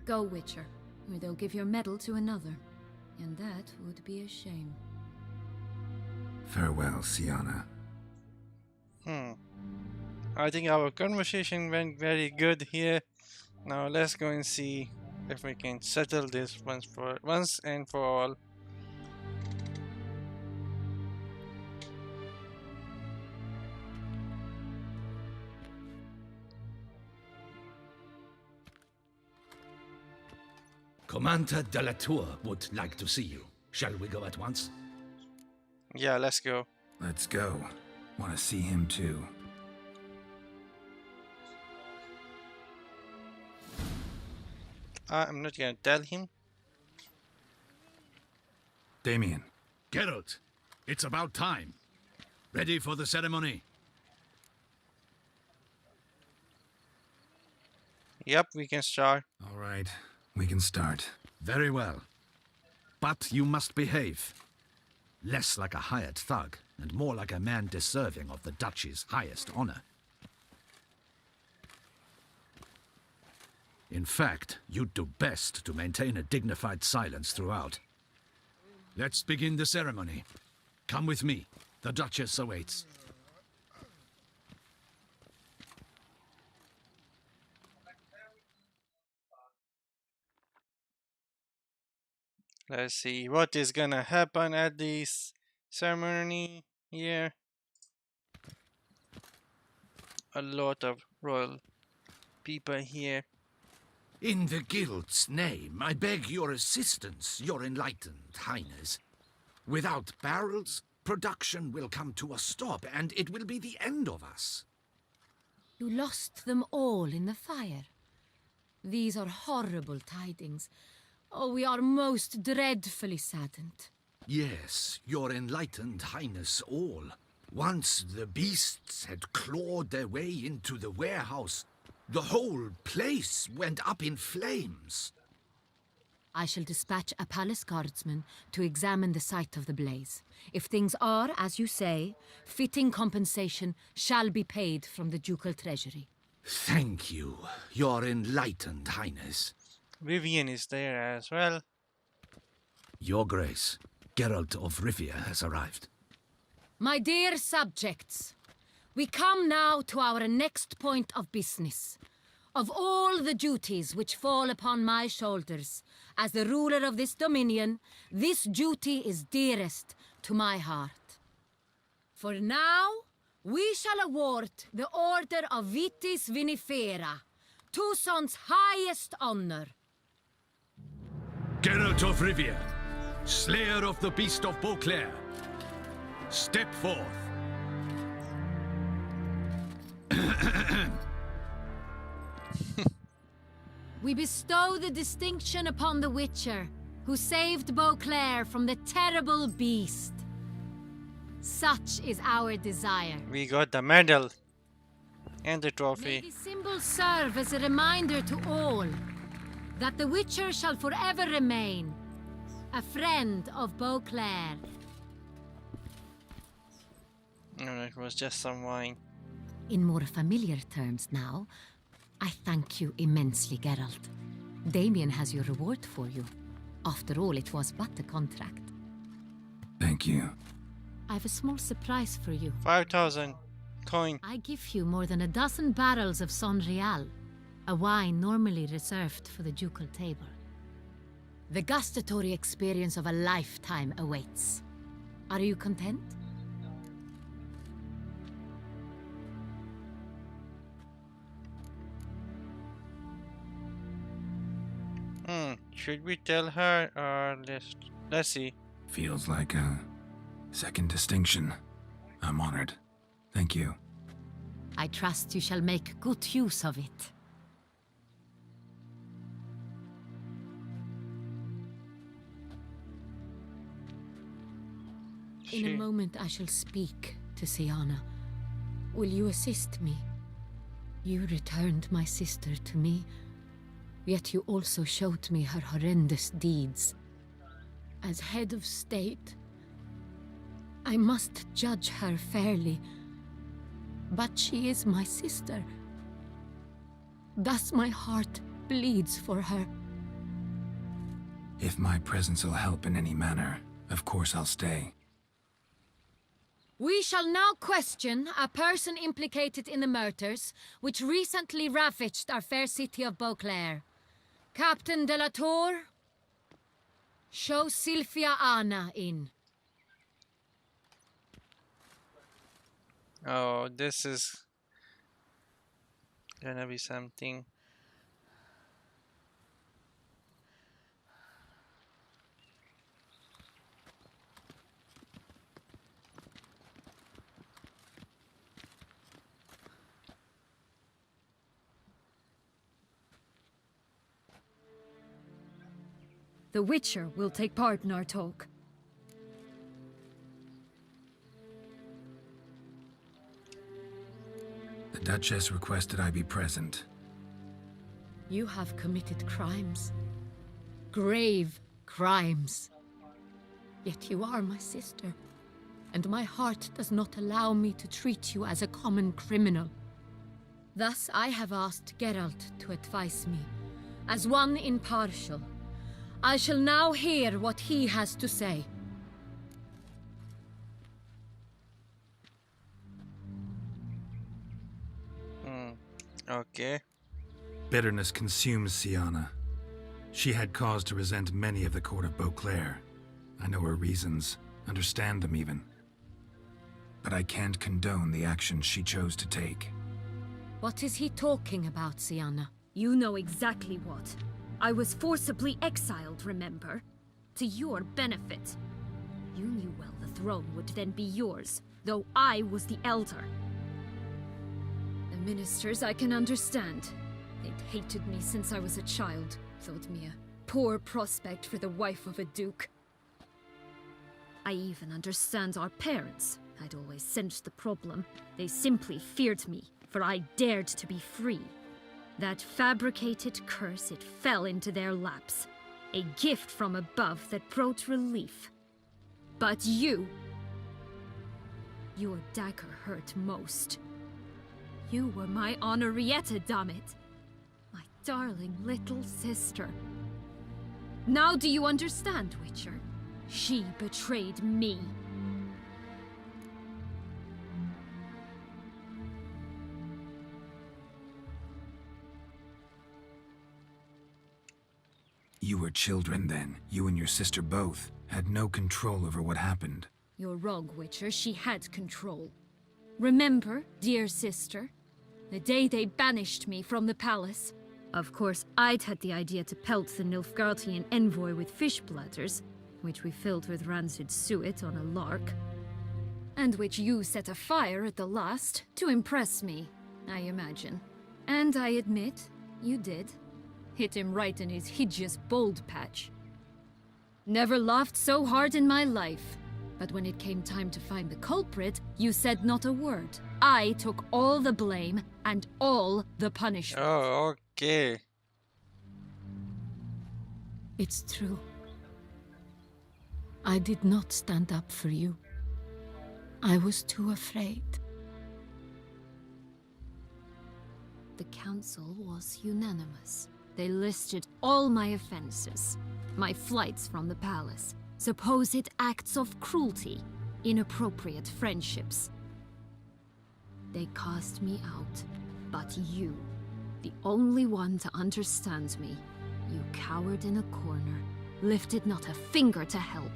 Go, Witcher, or they'll give your medal to another. And that would be a shame. Farewell, Sienna. I think our conversation went very good here. Now let's go and see if we can settle this once and for all. Commander de la Tour would like to see you. Shall we go at once? Yeah, let's go. Let's go. Want to see him too. I'm not gonna tell him. Damien. Geralt, it's about time. Ready for the ceremony? Yep, we can start. All right, we can start. Very well. But you must behave. Less like a hired thug, and more like a man deserving of the Duchy's highest honor. In fact, you'd do best to maintain a dignified silence throughout. Let's begin the ceremony. Come with me. The Duchess awaits. Let's see what is gonna happen at this ceremony here. A lot of royal people here. In the Guild's name, I beg your assistance, your enlightened highness. Without barrels, production will come to a stop, and it will be the end of us. You lost them all in the fire. These are horrible tidings. Oh, we are most dreadfully saddened. Yes, your enlightened highness all. Once the beasts had clawed their way into the warehouse, the whole place went up in flames. I shall dispatch a palace guardsman to examine the site of the blaze. If things are, as you say, fitting compensation shall be paid from the ducal treasury. Thank you, your enlightened highness. Vivian is there as well. Your Grace, Geralt of Rivia has arrived. My dear subjects, we come now to our next point of business. Of all the duties which fall upon my shoulders, as the ruler of this dominion, this duty is dearest to my heart. For now, we shall award the Order of Vitis Vinifera, Tucson's highest honor. Geralt of Rivia, slayer of the beast of Beauclair, step forth. We bestow the distinction upon the Witcher, who saved Beauclair from the terrible beast. Such is our desire. We got the medal and the May trophy. the symbol serve as a reminder to all that the Witcher shall forever remain a friend of Beauclair. No, it was just some wine. In more familiar terms now, I thank you immensely, Geralt. Damien has your reward for you. After all, it was but a contract. Thank you. I have a small surprise for you. 5,000 coin. I give you more than a dozen barrels of Sonreal, a wine normally reserved for the ducal table. The gustatory experience of a lifetime awaits. Are you content? Should we tell her or let's see. Feels like a second distinction. I'm honored. Thank you. I trust you shall make good use of it. In a moment I shall speak to Siana. Will you assist me? You returned my sister to me, yet you also showed me her horrendous deeds. As head of state, I must judge her fairly, but she is my sister. Thus my heart bleeds for her. If my presence will help in any manner, of course I'll stay. We shall now question a person implicated in the murders which recently ravaged our fair city of Beauclair. Captain de la Tour, show Sylvia Anna in. Oh, this is gonna be something. The Witcher will take part in our talk. The Duchess requested I be present. You have committed crimes. Grave crimes. Yet you are my sister, and my heart does not allow me to treat you as a common criminal. Thus I have asked Geralt to advise me, as one impartial. I shall now hear what he has to say. Okay. Bitterness consumes Siana. She had cause to resent many of the court of Beauclair. I know her reasons, understand them even. But I can't condone the actions she chose to take. What is he talking about, Siana? You know exactly what. I was forcibly exiled, remember? To your benefit. You knew well the throne would then be yours, though I was the elder. The ministers I can understand. They'd hated me since I was a child, thought me a poor prospect for the wife of a duke. I even understand our parents. I'd always sensed the problem. They simply feared me, for I dared to be free. That fabricated curse, it fell into their laps. A gift from above that brought relief. But you... Your dagger hurt most. You were my Henrietta, dammit. My darling little sister. Now do you understand, Witcher? She betrayed me. You were children then. You and your sister both had no control over what happened. You're wrong, Witcher. She had control. Remember, dear sister, the day they banished me from the palace? Of course, I'd had the idea to pelt the Nilfgaardian envoy with fish bladders, which we filled with rancid suet on a lark. And which you set afire at the last, to impress me, I imagine. And I admit, you did. Hit him right in his hideous bald patch. Never laughed so hard in my life. But when it came time to find the culprit, you said not a word. I took all the blame and all the punishment. Oh, okay. It's true. I did not stand up for you. I was too afraid. The council was unanimous. They listed all my offenses. My flights from the palace, supposed acts of cruelty, inappropriate friendships. They cast me out, but you, the only one to understand me, you cowered in a corner, lifted not a finger to help.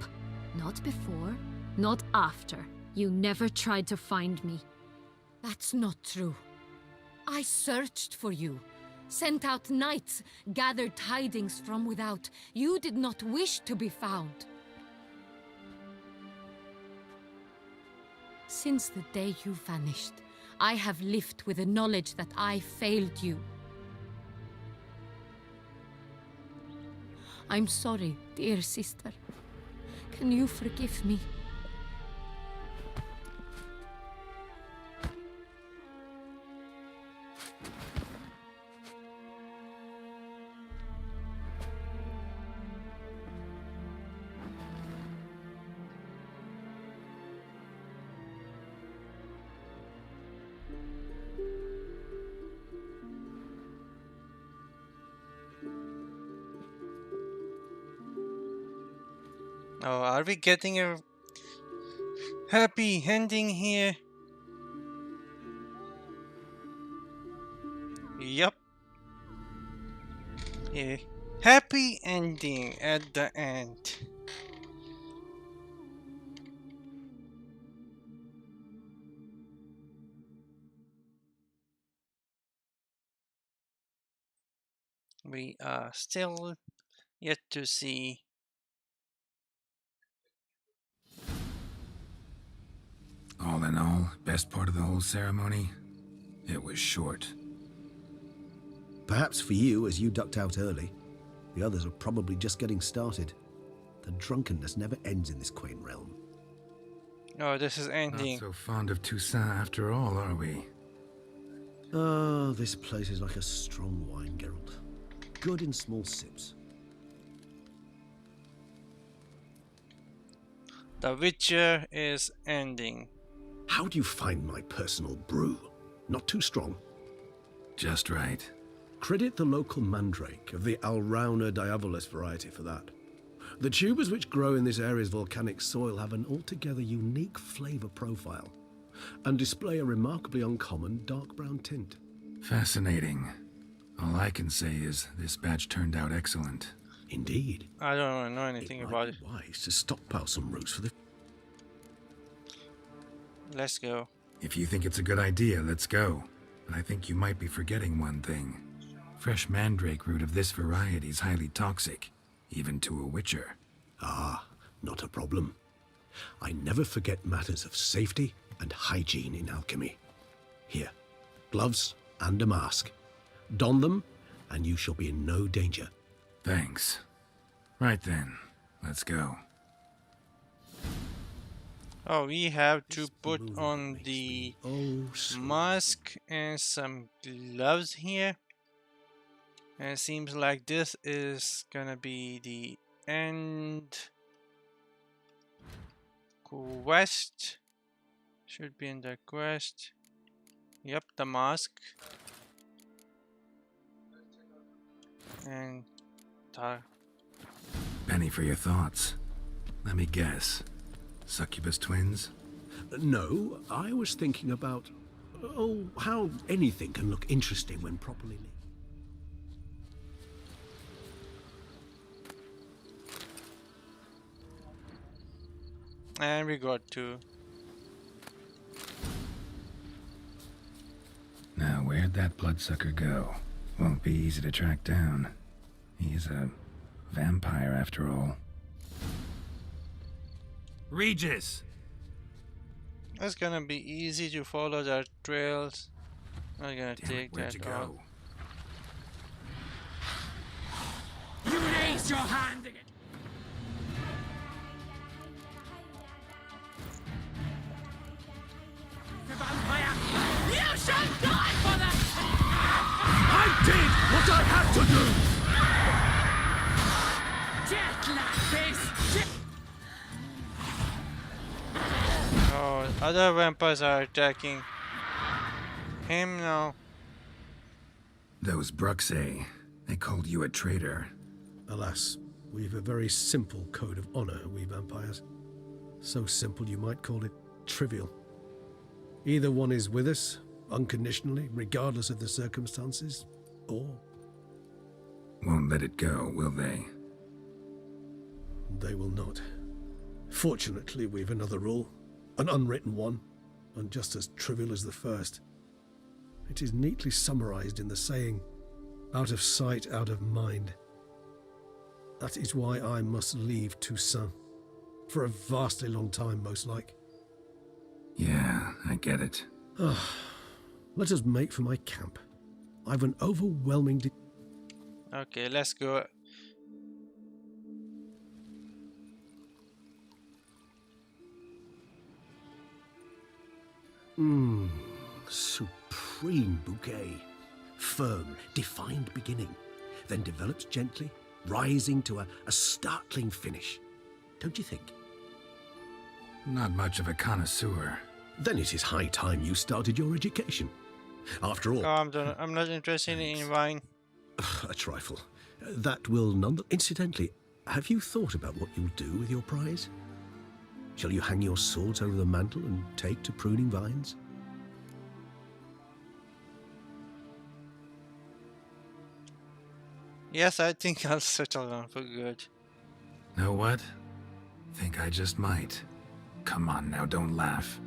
Not before, not after. You never tried to find me. That's not true. I searched for you, sent out knights, gathered tidings from without. You did not wish to be found. Since the day you vanished, I have lived with the knowledge that I failed you. I'm sorry, dear sister. Can you forgive me? Oh, are we getting a happy ending here? Yup. A happy ending at the end. We are still yet to see. All in all, best part of the whole ceremony? It was short. Perhaps for you, as you ducked out early. The others are probably just getting started. The drunkenness never ends in this quaint realm. Oh, this is ending. Not so fond of Toussaint after all, are we? Oh, this place is like a strong wine, Geralt. Good in small sips. The Witcher is ending. How do you find my personal brew? Not too strong? Just right. Credit the local mandrake of the Alrauna diavolis variety for that. The tubers which grow in this area's volcanic soil have an altogether unique flavour profile and display a remarkably uncommon dark brown tint. Fascinating. All I can say is this batch turned out excellent. Indeed. I don't know anything about it. Wise to stockpile some roots for the... Let's go. If you think it's a good idea, let's go. But I think you might be forgetting one thing. Fresh mandrake root of this variety is highly toxic, even to a witcher. Ah, not a problem. I never forget matters of safety and hygiene in alchemy. Here, gloves and a mask. Don them, and you shall be in no danger. Thanks. Right then, let's go. Oh, we have to put on the mask and some gloves here. And it seems like this is gonna be the end quest. Should be in the quest. Yep, the mask. And Penny for your thoughts. Let me guess. Succubus twins? No, I was thinking about... oh, how anything can look interesting when properly lit. and we got to. Now, where'd that bloodsucker go? Won't be easy to track down. He's a vampire after all. Regis! It's gonna be easy to follow their trails. I'm gonna take Where'd you that out. go? You raise your hand again! did what I had to do! Oh, other vampires are attacking him now. Those Bruxay, they called you a traitor. Alas, we've a very simple code of honor, we vampires. So simple you might call it trivial. Either one is with us, unconditionally, regardless of the circumstances, or... Won't let it go, will they? They will not. Fortunately, we've another rule, an unwritten one, and just as trivial as the first. It is neatly summarized in the saying, out of sight, out of mind. That is why I must leave Toussaint. For a vastly long time, most like. Yeah, I get it. Let us make for my camp. I've an overwhelming... Okay, let's go. Supreme bouquet. Firm, defined beginning, then develops gently, rising to a startling finish. Don't you think? Not much of a connoisseur. Then it is high time you started your education. After all... I'm not interested in wine. A trifle. That will none... Incidentally, have you thought about what you'll do with your prize? Shall you hang your swords over the mantle and take to pruning vines? Yes, I think I'll settle down for good. Know what? Think I just might. Come on now, don't laugh.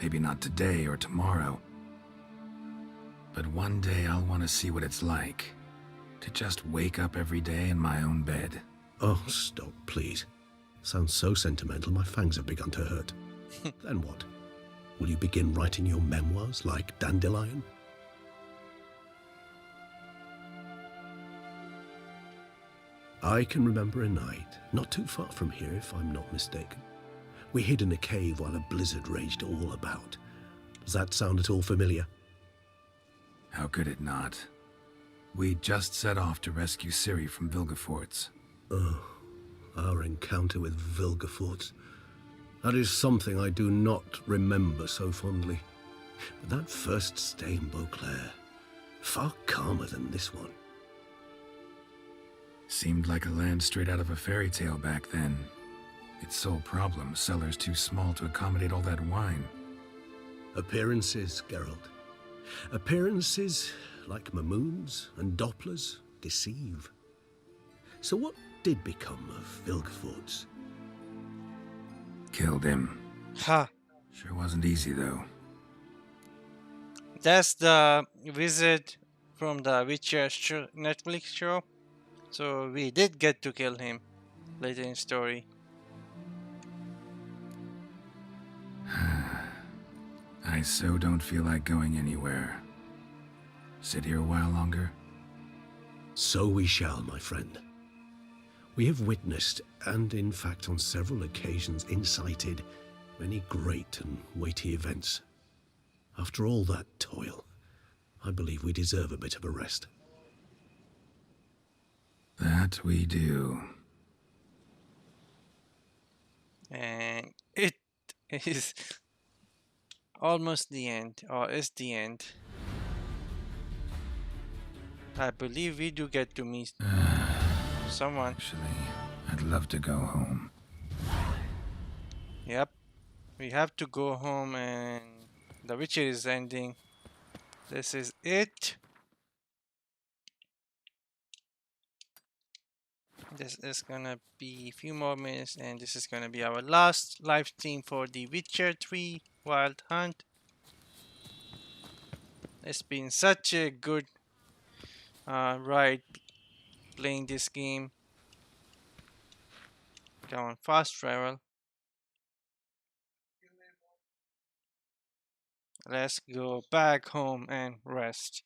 Maybe not today or tomorrow. But one day I'll want to see what it's like. To just wake up every day in my own bed. Oh, stop, please. Sounds so sentimental, my fangs have begun to hurt. Then what? Will you begin writing your memoirs like Dandelion? I can remember a night, not too far from here if I'm not mistaken. We hid in a cave while a blizzard raged all about. Does that sound at all familiar? How could it not? We just set off to rescue Ciri from Vilgefortz. Oh, our encounter with Vilgefortz. That is something I do not remember so fondly. But that first stay in Beauclair, far calmer than this one. Seemed like a land straight out of a fairy tale back then. Its sole problem, cellars too small to accommodate all that wine. Appearances, Geralt. Appearances, like Mamoons and Dopplers, deceive. So what did become of Vilgefortz? Killed him. Ha! Sure wasn't easy, though. That's the wizard from the Witcher Netflix show. So we did get to kill him later in story. I so don't feel like going anywhere. Sit here a while longer? So we shall, my friend. We have witnessed, and in fact on several occasions incited, many great and weighty events. After all that toil, I believe we deserve a bit of a rest. That we do. And it is almost the end, or is the end. I believe we do get to meet someone. Actually, I'd love to go home. Yep. We have to go home and the Witcher is ending. This is it. This is gonna be a few more minutes and this is gonna be our last live stream for the Witcher 3 Wild Hunt. It's been such a good ride playing this game. Come on, fast travel. Let's go back home and rest.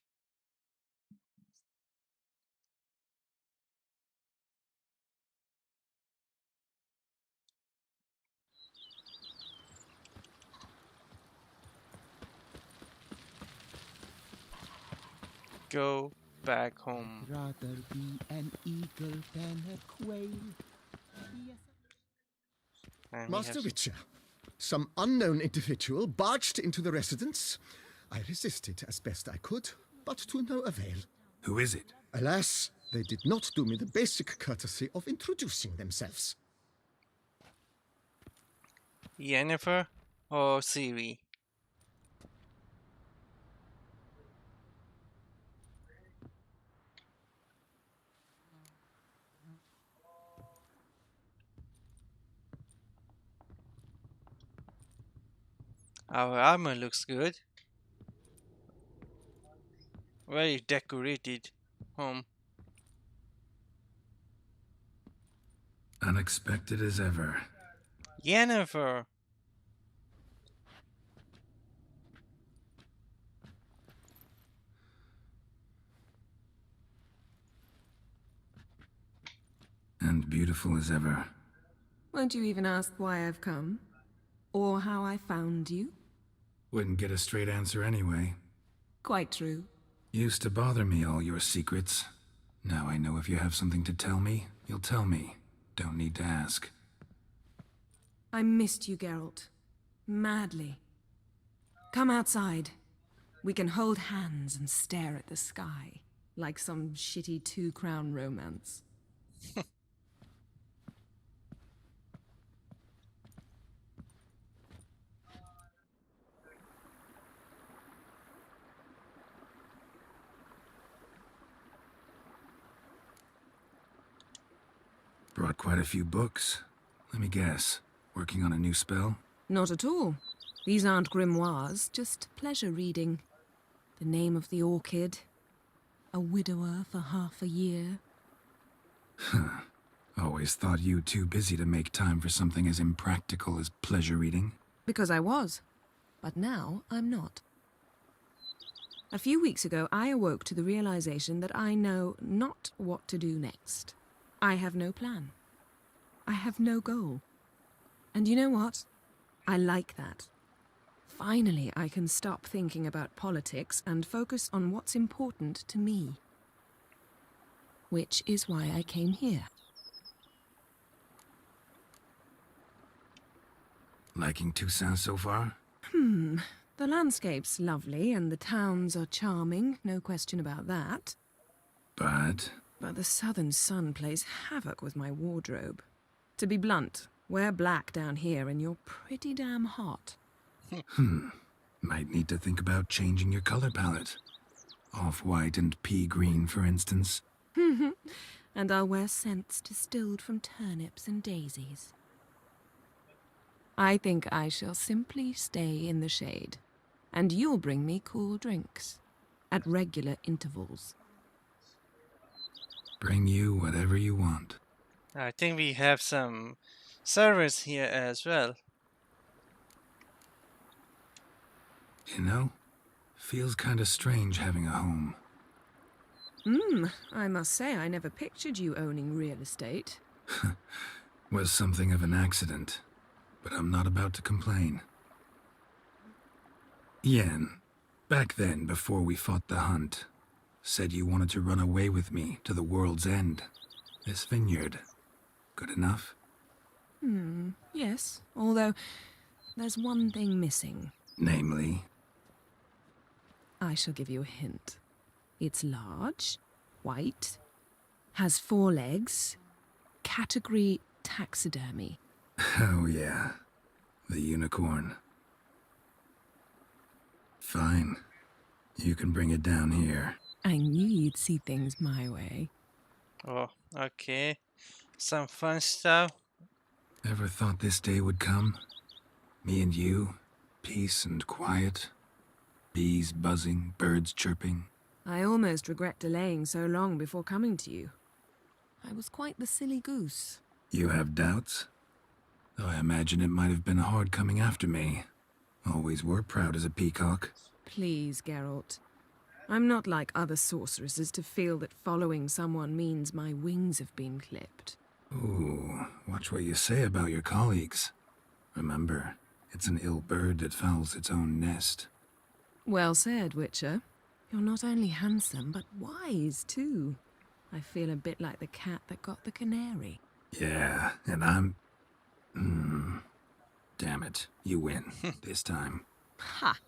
Go back home. Rather be an eagle than a quail. And we Master have Witcher, some unknown individual barged into the residence. I resisted as best I could, but to no avail. Who is it? Alas, they did not do me the basic courtesy of introducing themselves. Yennefer or Ciri? Our armor looks good. Very decorated home. Unexpected as ever. Yennefer! And beautiful as ever. Won't you even ask why I've come? Or how I found you? Wouldn't get a straight answer anyway. Quite true. Used to bother me, all your secrets. Now I know if you have something to tell me, you'll tell me. Don't need to ask. I missed you, Geralt. Madly. Come outside. We can hold hands and stare at the sky, like some shitty two-crown romance. Brought quite a few books. Let me guess. Working on a new spell? Not at all. These aren't grimoires, just pleasure reading. The Name of the Orchid. A widower for half a year. Huh. Always thought you too busy to make time for something as impractical as pleasure reading. Because I was. But now I'm not. A few weeks ago, I awoke to the realization that I know not what to do next. I have no plan. I have no goal. And you know what? I like that. Finally, I can stop thinking about politics and focus on what's important to me. Which is why I came here. Liking Toussaint so far? The landscape's lovely and the towns are charming, no question about that. But the southern sun plays havoc with my wardrobe. To be blunt, wear black down here and you're pretty damn hot. Might need to think about changing your color palette. Off-white and pea green, for instance. And I'll wear scents distilled from turnips and daisies. I think I shall simply stay in the shade. And you'll bring me cool drinks. At regular intervals. Bring you whatever you want. I think we have some servers here as well. You know, feels kinda strange having a home. I must say I never pictured you owning real estate. Was something of an accident, but I'm not about to complain. Yen, back then before we fought the hunt, said you wanted to run away with me to the world's end. This vineyard. Good enough? Yes. Although, there's one thing missing. Namely? I shall give you a hint. It's large, white, has 4 legs, category taxidermy. Oh yeah, the unicorn. Fine. You can bring it down here. I knew you'd see things my way. Oh, okay. Some fun stuff. Ever thought this day would come? Me and you, peace and quiet. Bees buzzing, birds chirping. I almost regret delaying so long before coming to you. I was quite the silly goose. You have doubts? Though I imagine it might have been hard coming after me. Always were proud as a peacock. Please, Geralt. I'm not like other sorceresses to feel that following someone means my wings have been clipped. Ooh, watch what you say about your colleagues. Remember, it's an ill bird that fouls its own nest. Well said, Witcher. You're not only handsome, but wise, too. I feel a bit like the cat that got the canary. Yeah, and I'm... Damn it. You win. This time. Ha!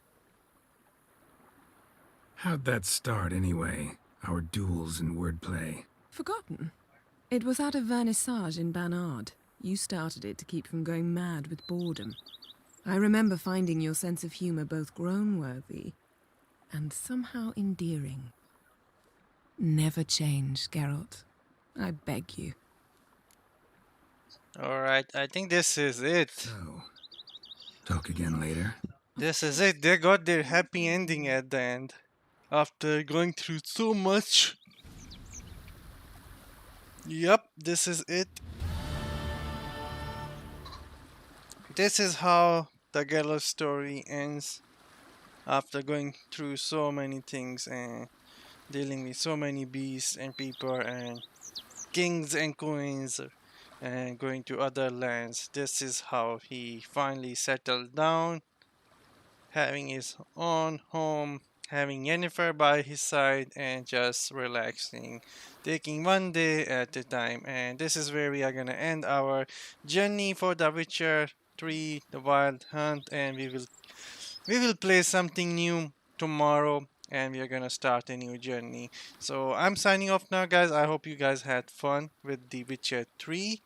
How'd that start, anyway? Our duels and wordplay. Forgotten? It was at a vernissage in Banard. You started it to keep from going mad with boredom. I remember finding your sense of humor both groan-worthy and somehow endearing. Never change, Geralt. I beg you. Alright, I think this is it. So, talk again later. This is it. They got their happy ending at the end. After going through so much. Yep, this is it. This is how the Geralt story ends. After going through so many things and dealing with so many beasts and people and kings and queens and going to other lands. This is how he finally settled down, having his own home, having Yennefer by his side, and just relaxing, taking one day at a time. And this is where we are gonna end our journey for The Witcher 3, The Wild Hunt, and we will play something new tomorrow, and we are gonna start a new journey. So I'm signing off now, guys. I hope you guys had fun with The Witcher 3,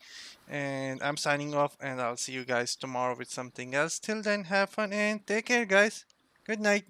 and I'm signing off, and I'll see you guys tomorrow with something else. Till then, have fun and take care, guys. Good night.